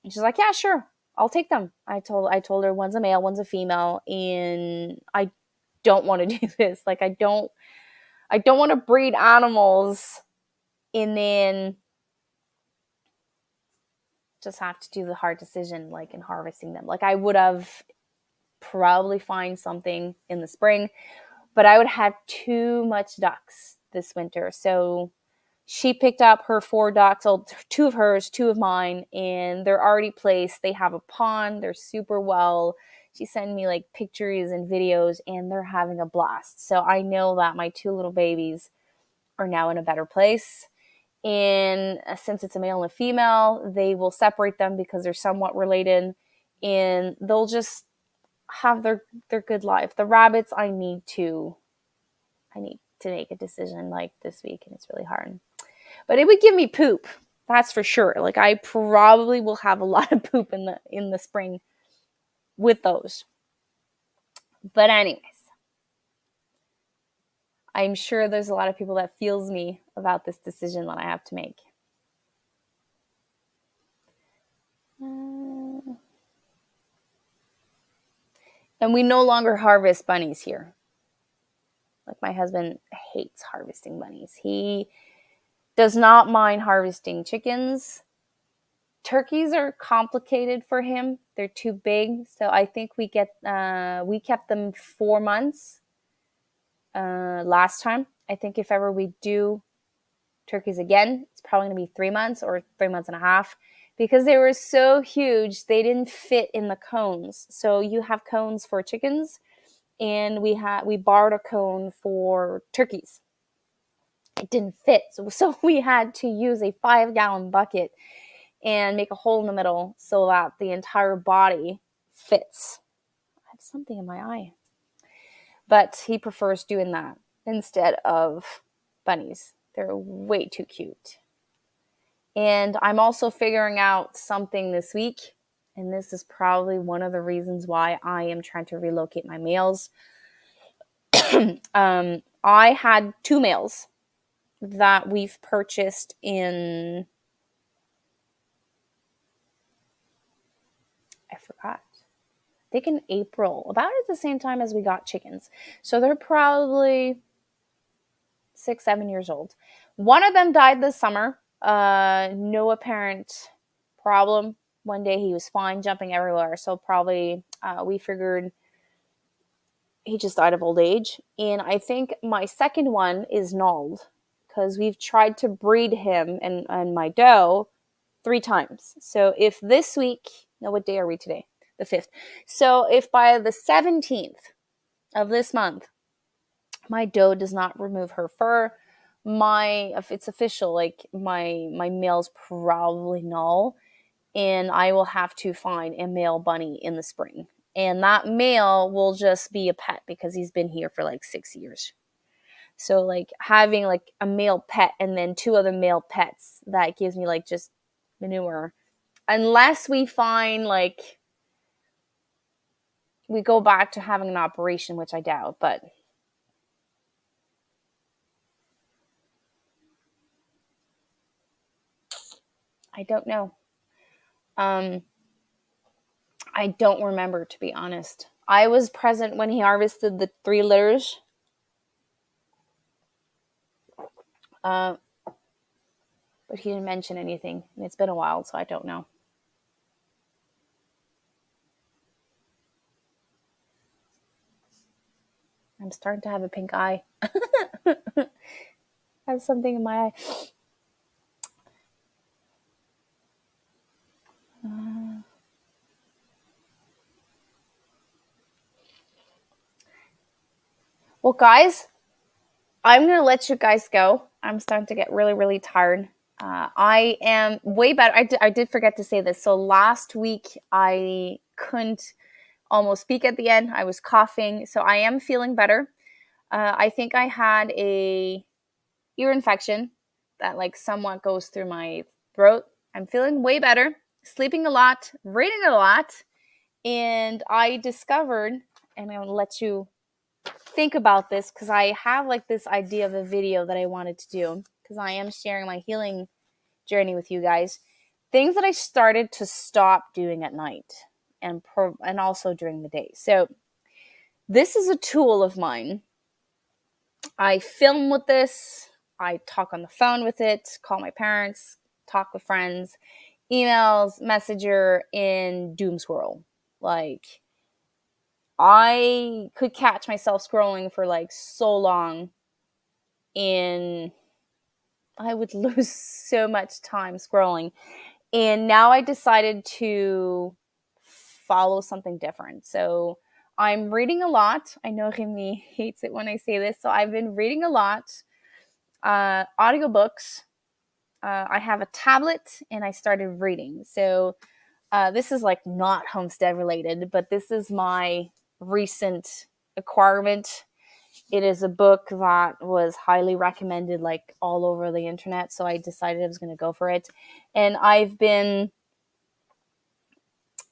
Speaker 1: And she's like, "Yeah, sure, I'll take them." I told her one's a male, one's a female, and I don't want to do this. Like I don't want to breed animals and then just have to do the hard decision like in harvesting them. Like I would have probably find something in the spring, but I would have too much ducks this winter. So she picked up her 4 ducks, 2 of hers, 2 of mine, and they're already placed. They have a pond. They're super well. She sent me like pictures and videos, and they're having a blast. So I know that my 2 little babies are now in a better place. And since it's a male and a female, they will separate them because they're somewhat related, and they'll just have their good life. The rabbits, I need to make a decision like this week, and it's really hard. But it would give me poop, that's for sure. Like I probably will have a lot of poop in the spring with those. But anyways, I'm sure there's a lot of people that feels me about this decision that I have to make. And we no longer harvest bunnies here. Like my husband hates harvesting bunnies. He does not mind harvesting chickens. Turkeys are complicated for him. They're too big. So I think we kept them 4 months last time. I think if ever we do turkeys again, it's probably going to be 3 months or 3 months and a half, because they were so huge they didn't fit in the cones. So you have cones for chickens and we borrowed a cone for turkeys. It didn't fit, so we had to use a 5-gallon bucket and make a hole in the middle so that the entire body fits. I have something in my eye. But he prefers doing that instead of bunnies. They're way too cute. And I'm also figuring out something this week, and this is probably one of the reasons why I am trying to relocate my males. I had 2 males that we've purchased in, I forgot, I think in April, about at the same time as we got chickens. So they're probably 6-7 years old. One of them died this summer. No apparent problem. One day he was fine, jumping everywhere. So probably we figured he just died of old age. And I think my second one is nulled because we've tried to breed him and my doe 3 times. So if this week, no, what day are we today? The 5th. So if by the 17th of this month, my doe does not remove her fur, if it's official, like my male's probably null, and I will have to find a male bunny in the spring. And that male will just be a pet because he's been here for like 6 years. So like having like a male pet and then 2 other male pets, that gives me like just manure. Unless we find like we go back to having an operation, which I doubt, but I don't know. I don't remember, to be honest. I was present when he harvested the 3 litters. But he didn't mention anything. And it's been a while, so I don't know. I'm starting to have a pink eye. I have something in my eye. Well, guys, I'm going to let you guys go. I'm starting to get really, really tired. I am way better. I did forget to say this. So last week, I couldn't almost speak at the end. I was coughing. So I am feeling better. I think I had a ear infection that like somewhat goes through my throat. I'm feeling way better, sleeping a lot, reading a lot. And I discovered, and I'm going to let you think about this because I have like this idea of a video that I wanted to do because I am sharing my healing journey with you guys. Things that I started to stop doing at night and also during the day. So this is a tool of mine. I film with this. I talk on the phone with it, call my parents, talk with friends, emails, messenger, and doom scroll. Like, I could catch myself scrolling for like so long and I would lose so much time scrolling. And now I decided to follow something different. So I'm reading a lot. I know Remy hates it when I say this. So I've been reading a lot. Audiobooks. I have a tablet and I started reading. So this is like not homestead related, but this is my recent acquirement. It is a book that was highly recommended like all over the internet. So I decided I was going to go for it. And I've been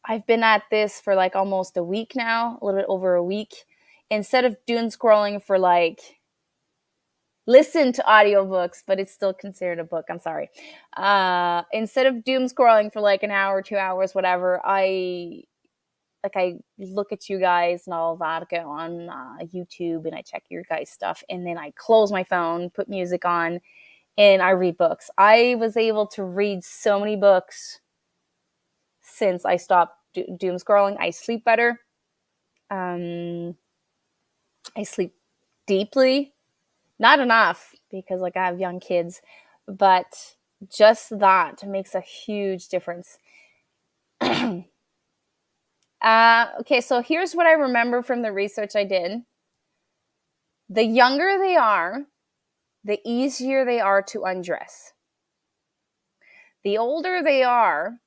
Speaker 1: at this for like almost a week now, a little bit over a week. Instead of doom scrolling for like, listen to audiobooks, but it's still considered a book. I'm sorry. Instead of doom scrolling for like an hour, 2 hours, whatever, I look at you guys and all that, go on YouTube and I check your guys' stuff. And then I close my phone, put music on, and I read books. I was able to read so many books since I stopped doom scrolling. I sleep better. I sleep deeply. Not enough because like I have young kids, but just that makes a huge difference. Okay, so here's what I remember from the research I did. The younger they are, the easier they are to undress. The older they are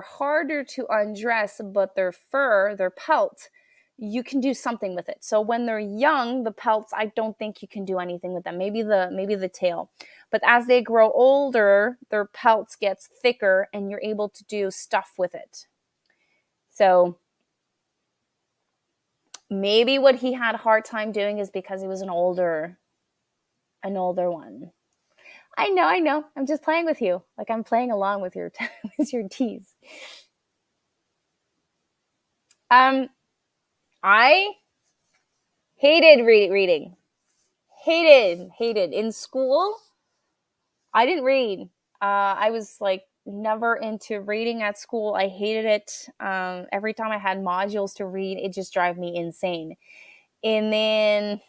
Speaker 1: harder to undress, but their fur, their pelt, you can do something with it. So when they're young, the pelts, I don't think you can do anything with them. Maybe the tail. But as they grow older, their pelts gets thicker and you're able to do stuff with it. So maybe what he had a hard time doing is because he was an older one. I know. I'm just playing with you. Like I'm playing along with your with your tease. Um, I hated reading. Hated. In school, I didn't read. I was like never into reading at school. I hated it. Every time I had modules to read, it just drove me insane. And then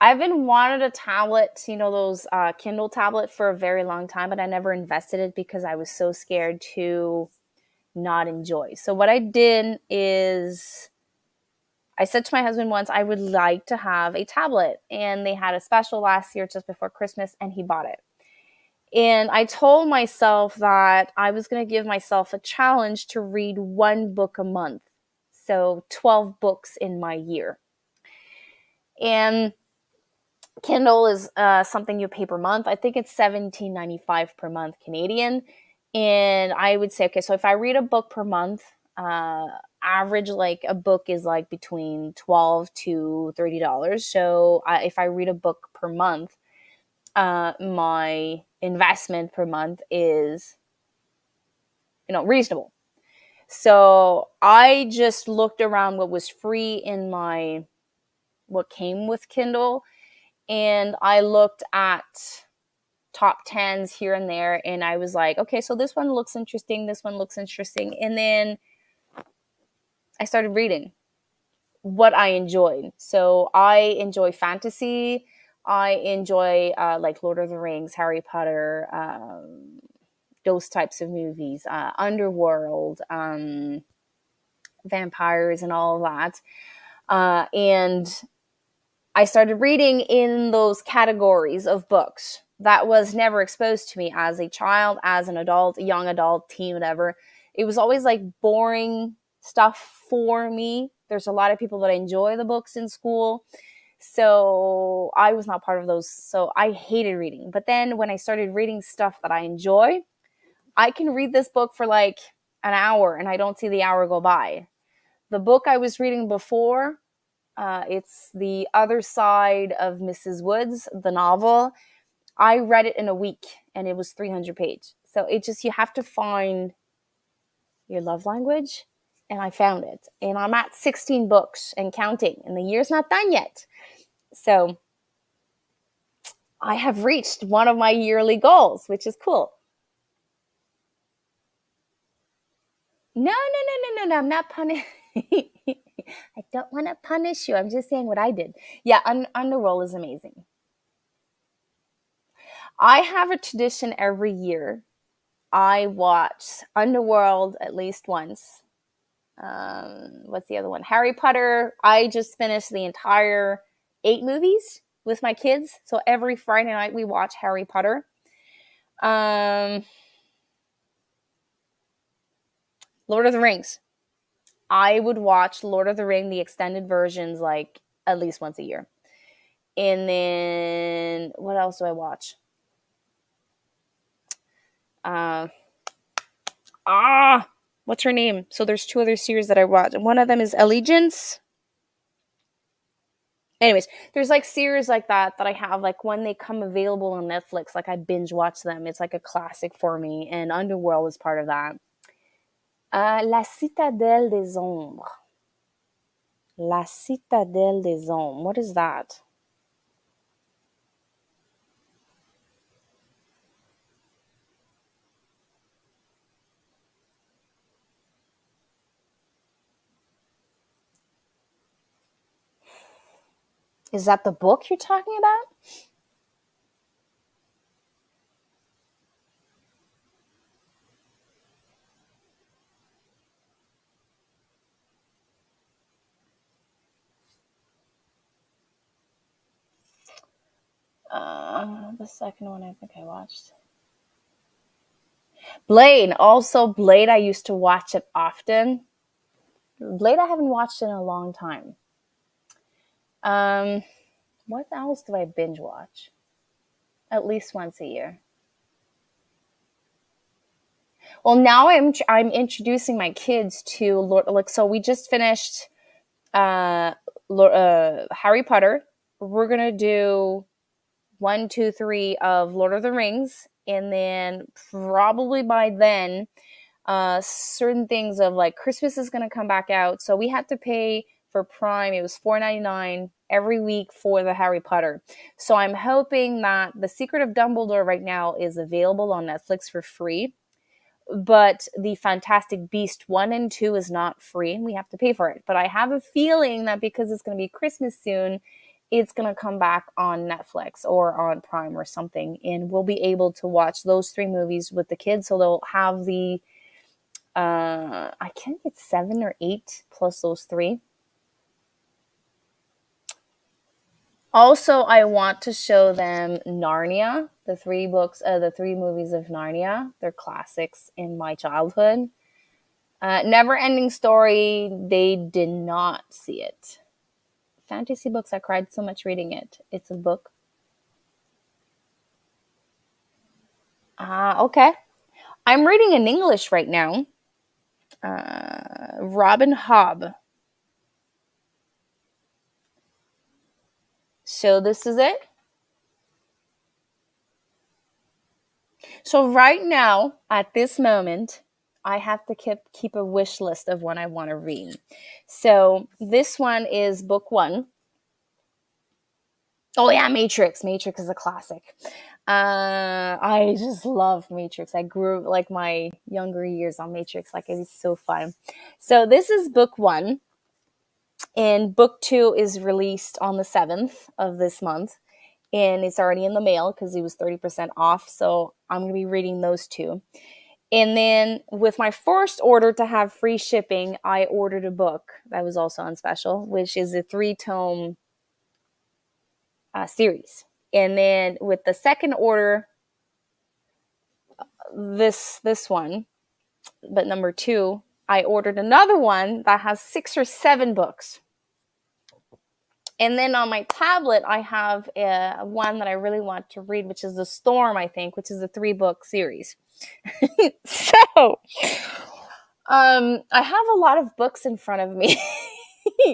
Speaker 1: I've been wanted a tablet, those Kindle tablet for a very long time, but I never invested it because I was so scared to not enjoy. So what I did is I said to my husband once, I would like to have a tablet. And they had a special last year just before Christmas, and he bought it. And I told myself that I was going to give myself a challenge to read one book a month. So 12 books in my year. And Kindle is something you pay per month. I think it's $17.95 per month Canadian. And I would say, okay, so if I read a book per month, average like a book is like between $12 to $30. So if I read a book per month, my investment per month is, reasonable. So I just looked around what was free in what came with Kindle, and I looked at top 10s here and there, and I was like, okay, so this one looks interesting, this one looks interesting. And then I started reading what I enjoyed. So I enjoy fantasy. I enjoy like Lord of the Rings, Harry Potter, those types of movies, Underworld, vampires, and all of that. And I started reading in those categories of books that was never exposed to me as a child, as an adult, a young adult, teen, whatever. It was always like boring stuff for me. There's a lot of people that enjoy the books in school. So I was not part of those. So I hated reading. But then when I started reading stuff that I enjoy, I can read this book for like an hour and I don't see the hour go by. The book I was reading before, it's The Other Side of Mrs. Woods, the novel. I read it in a week and it was 300 pages. So you have to find your love language. And I found it. And I'm at 16 books and counting, and the year's not done yet. So I have reached one of my yearly goals, which is cool. No. I'm not punishing. I don't want to punish you. I'm just saying what I did. Yeah, Underworld is amazing. I have a tradition every year. I watch Underworld at least once. What's the other one? Harry Potter. I just finished the entire 8 movies with my kids. So every Friday night we watch Harry Potter. Lord of the Rings. I would watch Lord of the Ring, the extended versions, like at least once a year. And then what else do I watch? Uh, what's her name? So there's 2 other series that I watch. One of them is Allegiance. Anyways, there's like series like that I have, like when they come available on Netflix, like I binge watch them. It's like a classic for me, and Underworld is part of that. La Citadelle des Ombres. La Citadelle des Ombres. What is that? Is that the book you're talking about? The second one I think I watched. Blade. Also, Blade, I used to watch it often. Blade, I haven't watched in a long time. Um, what else do I binge watch? At least once a year. Well, now I'm introducing my kids to Lord. Like, so we just finished Harry Potter. We're gonna do 1, 2, 3 of Lord of the Rings, and then probably by then, certain things of like Christmas is gonna come back out. So we had to pay for Prime. It was $4.99 every week for the Harry Potter. So I'm hoping that The Secret of Dumbledore right now is available on Netflix for free, but the Fantastic Beast 1 and 2 is not free, and we have to pay for it. But I have a feeling that because it's going to be Christmas soon, it's going to come back on Netflix or on Prime or something, and we'll be able to watch those 3 movies with the kids. So they'll have the I think it's 7 or 8 plus those 3. Also, I want to show them Narnia, the 3 books, the 3 movies of Narnia. They're classics in my childhood. Never Ending Story, they did not see it. Fantasy books, I cried so much reading it. It's a book. Okay. I'm reading in English right now. Robin Hobb. So this is it. So right now, at this moment, I have to keep a wish list of what I want to read. So this one is book 1. Oh yeah, Matrix. Matrix is a classic. I just love Matrix. I grew like my younger years on Matrix. Like it was so fun. So this is book 1, and book 2 is released on the 7th of this month, and it's already in the mail because it was 30% off. So I'm gonna be reading those 2. And then with my first order to have free shipping, I ordered a book that was also on special, which is a 3-tome series. And then with the second order, this one, but number 2, I ordered another one that has 6 or 7 books. And then on my tablet, I have one that I really want to read, which is The Storm, I think, which is a 3-book series. So I have a lot of books in front of me.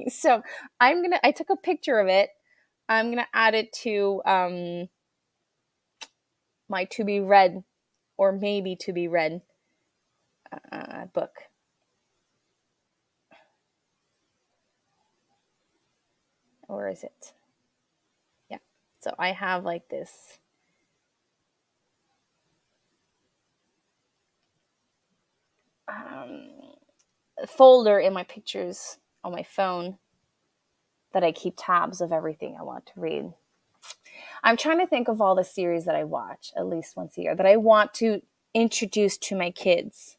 Speaker 1: So I took a picture of it. I'm gonna add it to my to be read or maybe to be read book. Or is it? Yeah. So I have like this folder in my pictures on my phone that I keep tabs of everything I want to read. I'm trying to think of all the series that I watch at least once a year that I want to introduce to my kids.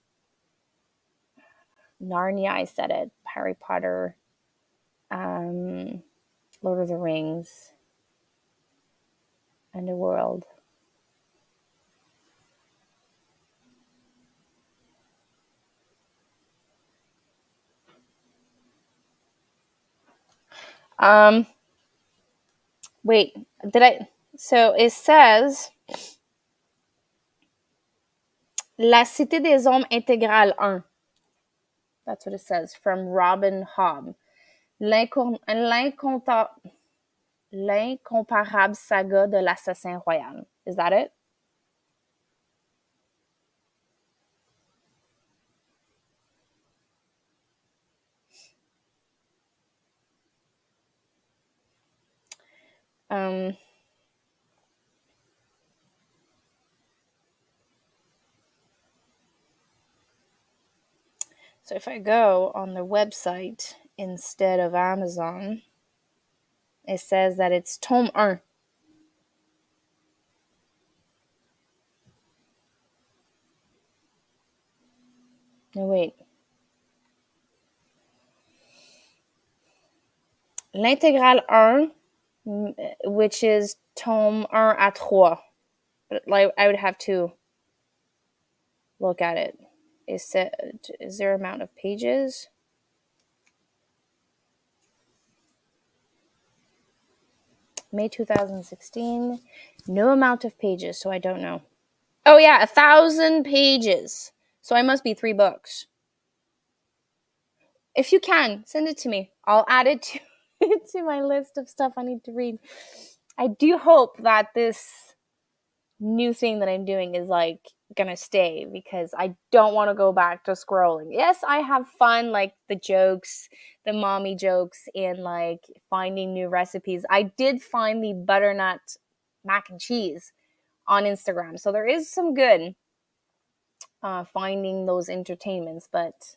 Speaker 1: Narnia, I said it. Harry Potter, Lord of the Rings, Underworld. Wait, did I? So it says La Cité des Hommes Intégrale 1. That's what it says from Robin Hobb. L'incomparable saga de l'assassin royal. Is that it? Um, so if I go on the website instead of Amazon, it says that it's tome 1. No, wait. L'intégrale 1 which is tome 1 à 3. Like I would have to look at it. Is there amount of pages? May 2016. No amount of pages, so I don't know. Oh yeah, 1,000 pages. So I must be 3 books. If you can, send it to me. I'll add it to, to my list of stuff I need to read. I do hope that this new thing that I'm doing is like gonna stay, because I don't want to go back to scrolling. Yes, I have fun, like the jokes, the mommy jokes, and like finding new recipes. I did find the butternut mac and cheese on Instagram, so there is some good finding those entertainments, but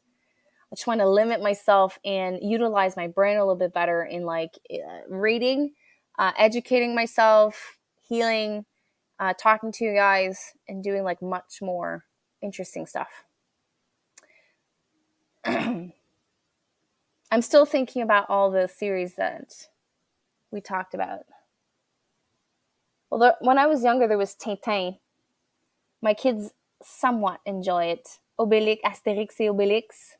Speaker 1: I just want to limit myself and utilize my brain a little bit better in like reading, educating myself, healing, talking to you guys, and doing like much more interesting stuff. I'm still thinking about all the theories that we talked about. Well, when I was younger, there was Tintin. My kids somewhat enjoy it. Obélix, Astérix et Obélix.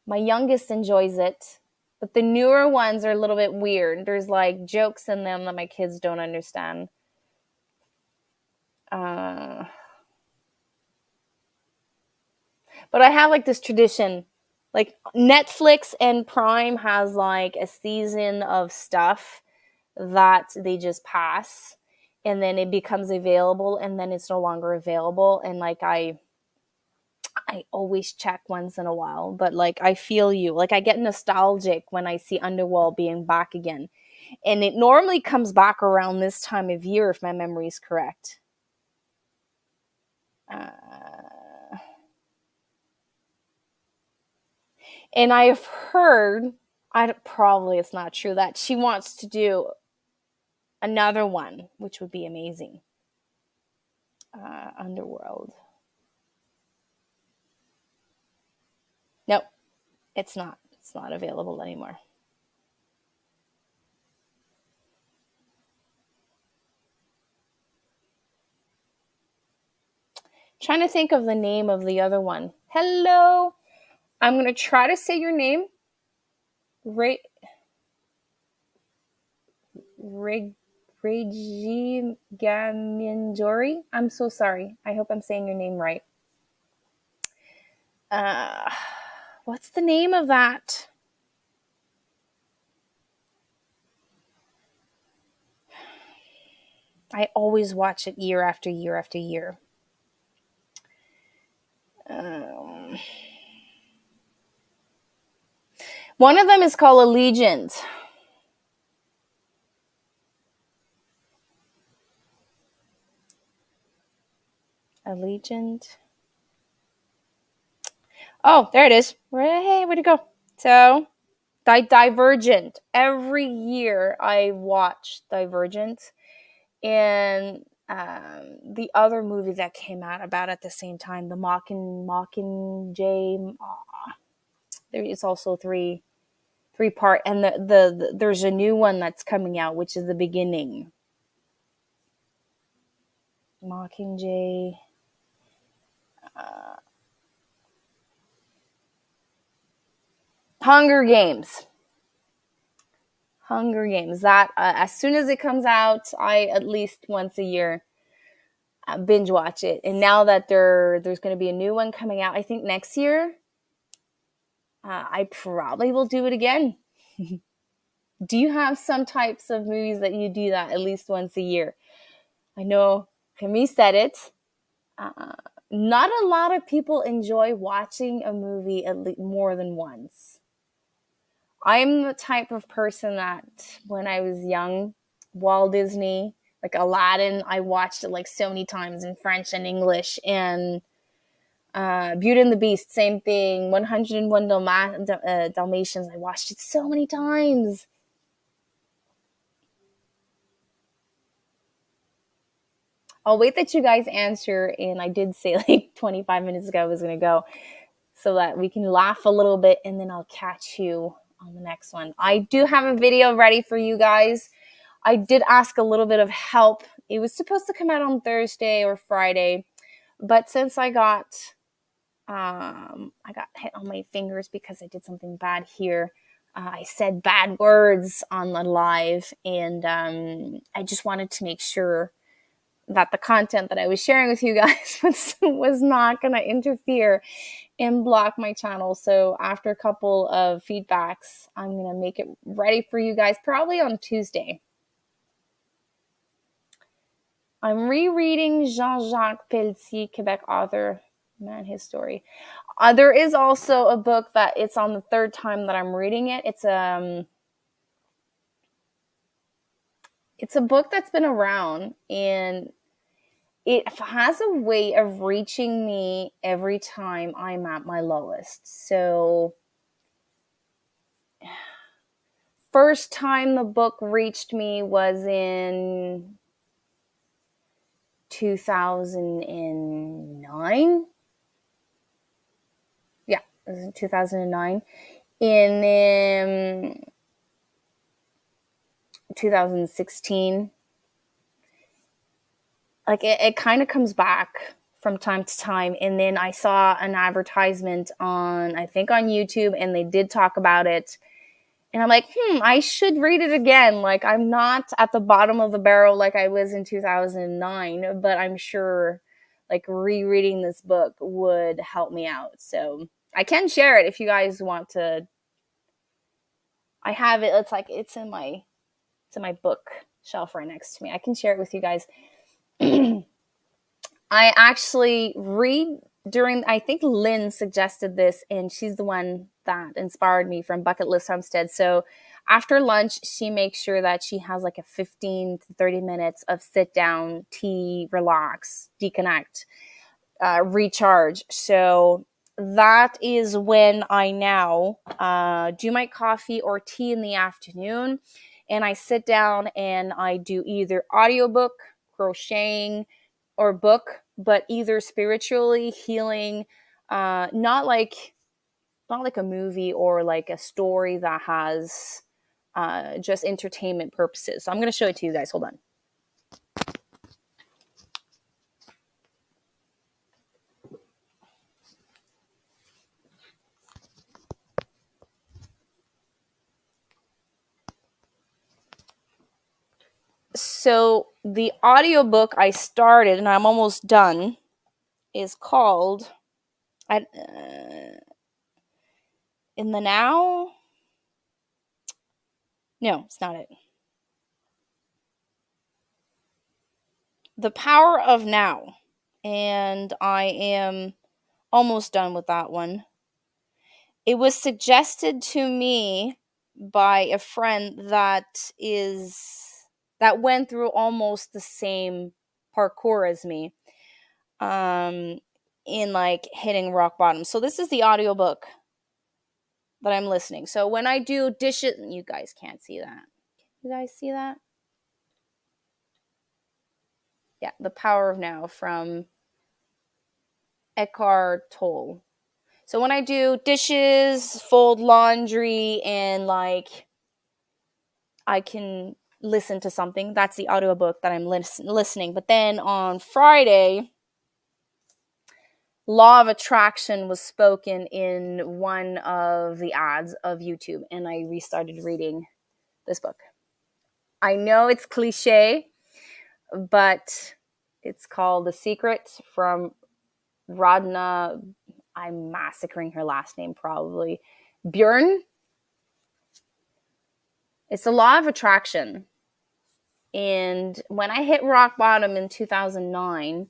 Speaker 1: My youngest enjoys it, but the newer ones are a little bit weird. There's like jokes in them that my kids don't understand. But I have like this tradition. Like Netflix and Prime has like a season of stuff that they just pass, and then it becomes available, and then it's no longer available. And like I always check once in a while, but like I feel you. Like I get nostalgic when I see Underworld being back again. And it normally comes back around this time of year, if my memory is correct. And I have heard, probably it's not true, that she wants to do another one, which would be amazing. Underworld. Nope, it's not. It's not available anymore. Trying to think of the name of the other one. Hello. I'm going to try to say your name. Regi Gaminjori. I'm so sorry. I hope I'm saying your name right. What's the name of that? I always watch it year after year after year. One of them is called Allegiant. Allegiant. Oh, there it is. Hey, where'd it go? So, Divergent. Every year I watch Divergent. And the other movie that came out about at the same time, the Mockingjay. There is also three part, and the there's a new one that's coming out, which is The Beginning. Mockingjay. Hunger Games. Hunger Games. That as soon as it comes out, I at least once a year binge watch it. And now that there's going to be a new one coming out, I think next year, I probably will do it again. Do you have some types of movies that you do that at least once a year? I know Camille said it. Not a lot of people enjoy watching a movie at least more than once. I'm the type of person that when I was young, Walt Disney, like Aladdin, I watched it like so many times in French and English. And Beauty and the Beast, same thing. 101 Dalmatians, I watched it so many times. I'll wait that you guys answer. And I did say like 25 minutes ago I was going to go, so that we can laugh a little bit, and then I'll catch you on the next one. I do have a video ready for you guys. I did ask a little bit of help. It was supposed to come out on Thursday or Friday, but since I got hit on my fingers because I did something bad here. I said bad words on the live, and I just wanted to make sure that the content that I was sharing with you guys was not going to interfere and block my channel. So after a couple of feedbacks, I'm going to make it ready for you guys probably on Tuesday. I'm rereading Jean-Jacques Pelletier, Quebec author. Man, his story. There is also a book that it's on the third time that I'm reading it. It's a book that's been around, and it has a way of reaching me every time I'm at my lowest. So first time the book reached me was in 2009. Yeah, it was in 2009. And then 2016. Like it kind of comes back from time to time. And then I saw an advertisement on, I think on YouTube, and they did talk about it. And I'm like, I should read it again. Like, I'm not at the bottom of the barrel like I was in 2009, but I'm sure like rereading this book would help me out. So I can share it if you guys want to. I have it. It's in my book shelf right next to me. I can share it with you guys. I actually read during, I think Lynn suggested this, and she's the one that inspired me from Bucket List Homestead. So after lunch, she makes sure that she has like a 15 to 30 minutes of sit down, tea, relax, deconnect, recharge. So that is when I now do my coffee or tea in the afternoon. And I sit down and I do either audiobook, crocheting, or book, but either spiritually healing, not like a movie or like a story that has just entertainment purposes. So I'm going to show it to you guys. Hold on. So the audiobook I started, and I'm almost done, is called In the Now. No, it's not it. The Power of Now. And I am almost done with that one. It was suggested to me by a friend that went through almost the same parkour as me, in like hitting rock bottom. So this is the audiobook that I'm listening. So when I do dishes, you guys can't see that. You guys see that? Yeah, The Power of Now from Eckhart Tolle. So when I do dishes, fold laundry, and like I can listen to something, that's the audiobook that I'm listening. But then on Friday, Law of Attraction was spoken in one of the ads of YouTube, and I restarted reading this book. I know it's cliche, but it's called The Secret from Radna. I'm massacring her last name probably. Bjorn. It's the Law of Attraction. And when I hit rock bottom in 2009,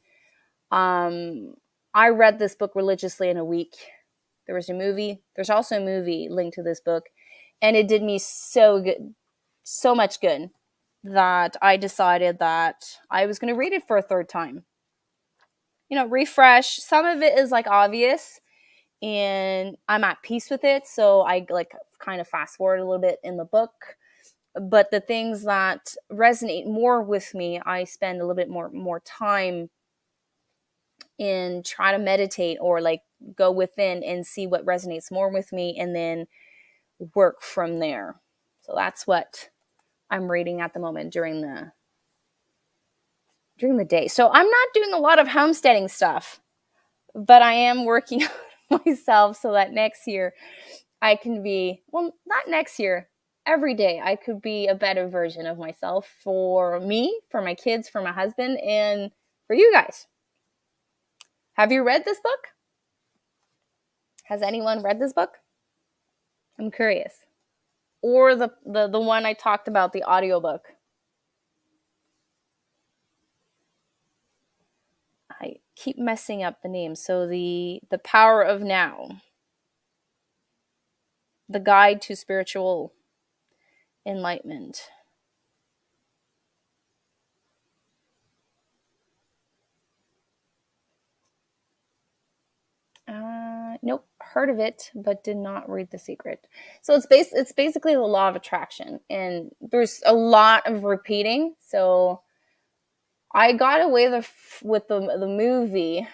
Speaker 1: I read this book religiously in a week. There was a movie. There's also a movie linked to this book. And it did me so good, so much good, that I decided that I was going to read it for a third time. You know, refresh. Some of it is like obvious, and I'm at peace with it. So I like kind of fast forward a little bit in the book. But the things that resonate more with me, I spend a little bit more time in try to meditate or like go within and see what resonates more with me, and then work from there. So that's what I'm reading at the moment during the day. So I'm not doing a lot of homesteading stuff, but I am working on myself so that next year I can be, well, not next year, every day I could be a better version of myself for me, for my kids, for my husband, and for you guys. Have you read this book? Has anyone read this book? I'm curious. Or the one I talked about, the audiobook. I keep messing up the name. So the Power of Now. The Guide to Spiritual Enlightenment. Nope, heard of it, but did not read The Secret. So it's basically the law of attraction, and there's a lot of repeating. So I got away with the movie.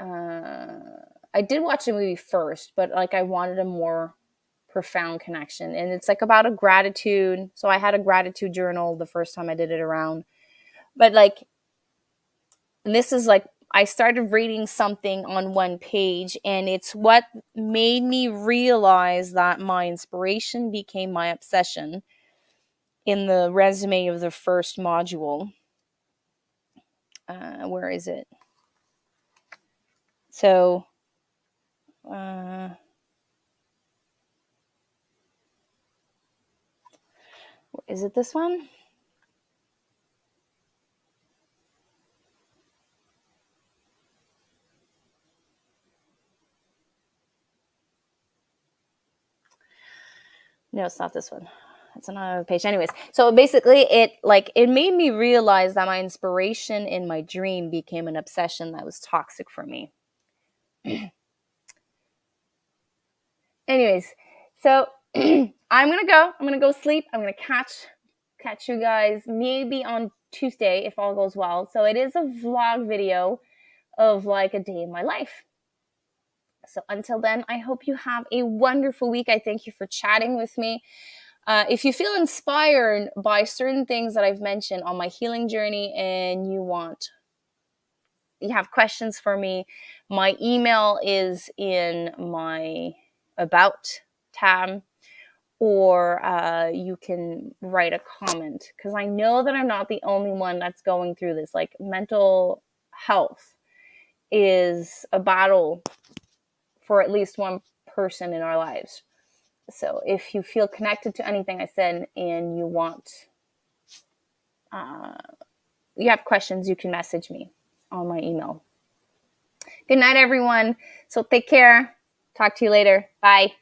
Speaker 1: I did watch the movie first, but like I wanted a more profound connection, and it's like about a gratitude. So I had a gratitude journal the first time I did it around, but like, and this is like, I started reading something on one page, and it's what made me realize that my inspiration became my obsession in the resume of the first module. Where is it? So, is it this one? No, it's not this one. It's another page. Anyways, so basically it made me realize that my inspiration in my dream became an obsession that was toxic for me. Anyways, so I'm gonna go sleep. I'm gonna catch you guys maybe on Tuesday if all goes well. So it is a vlog video of like a day in my life. So until then, I hope you have a wonderful week. I thank you for chatting with me. If you feel inspired by certain things that I've mentioned on my healing journey and you have questions for me, my email is in my About tab, or you can write a comment, because I know that I'm not the only one that's going through this. Like, mental health is a battle for at least one person in our lives. So if you feel connected to anything I said and you have questions, you can message me on my email. Good night, everyone. So take care. Talk to you later. Bye.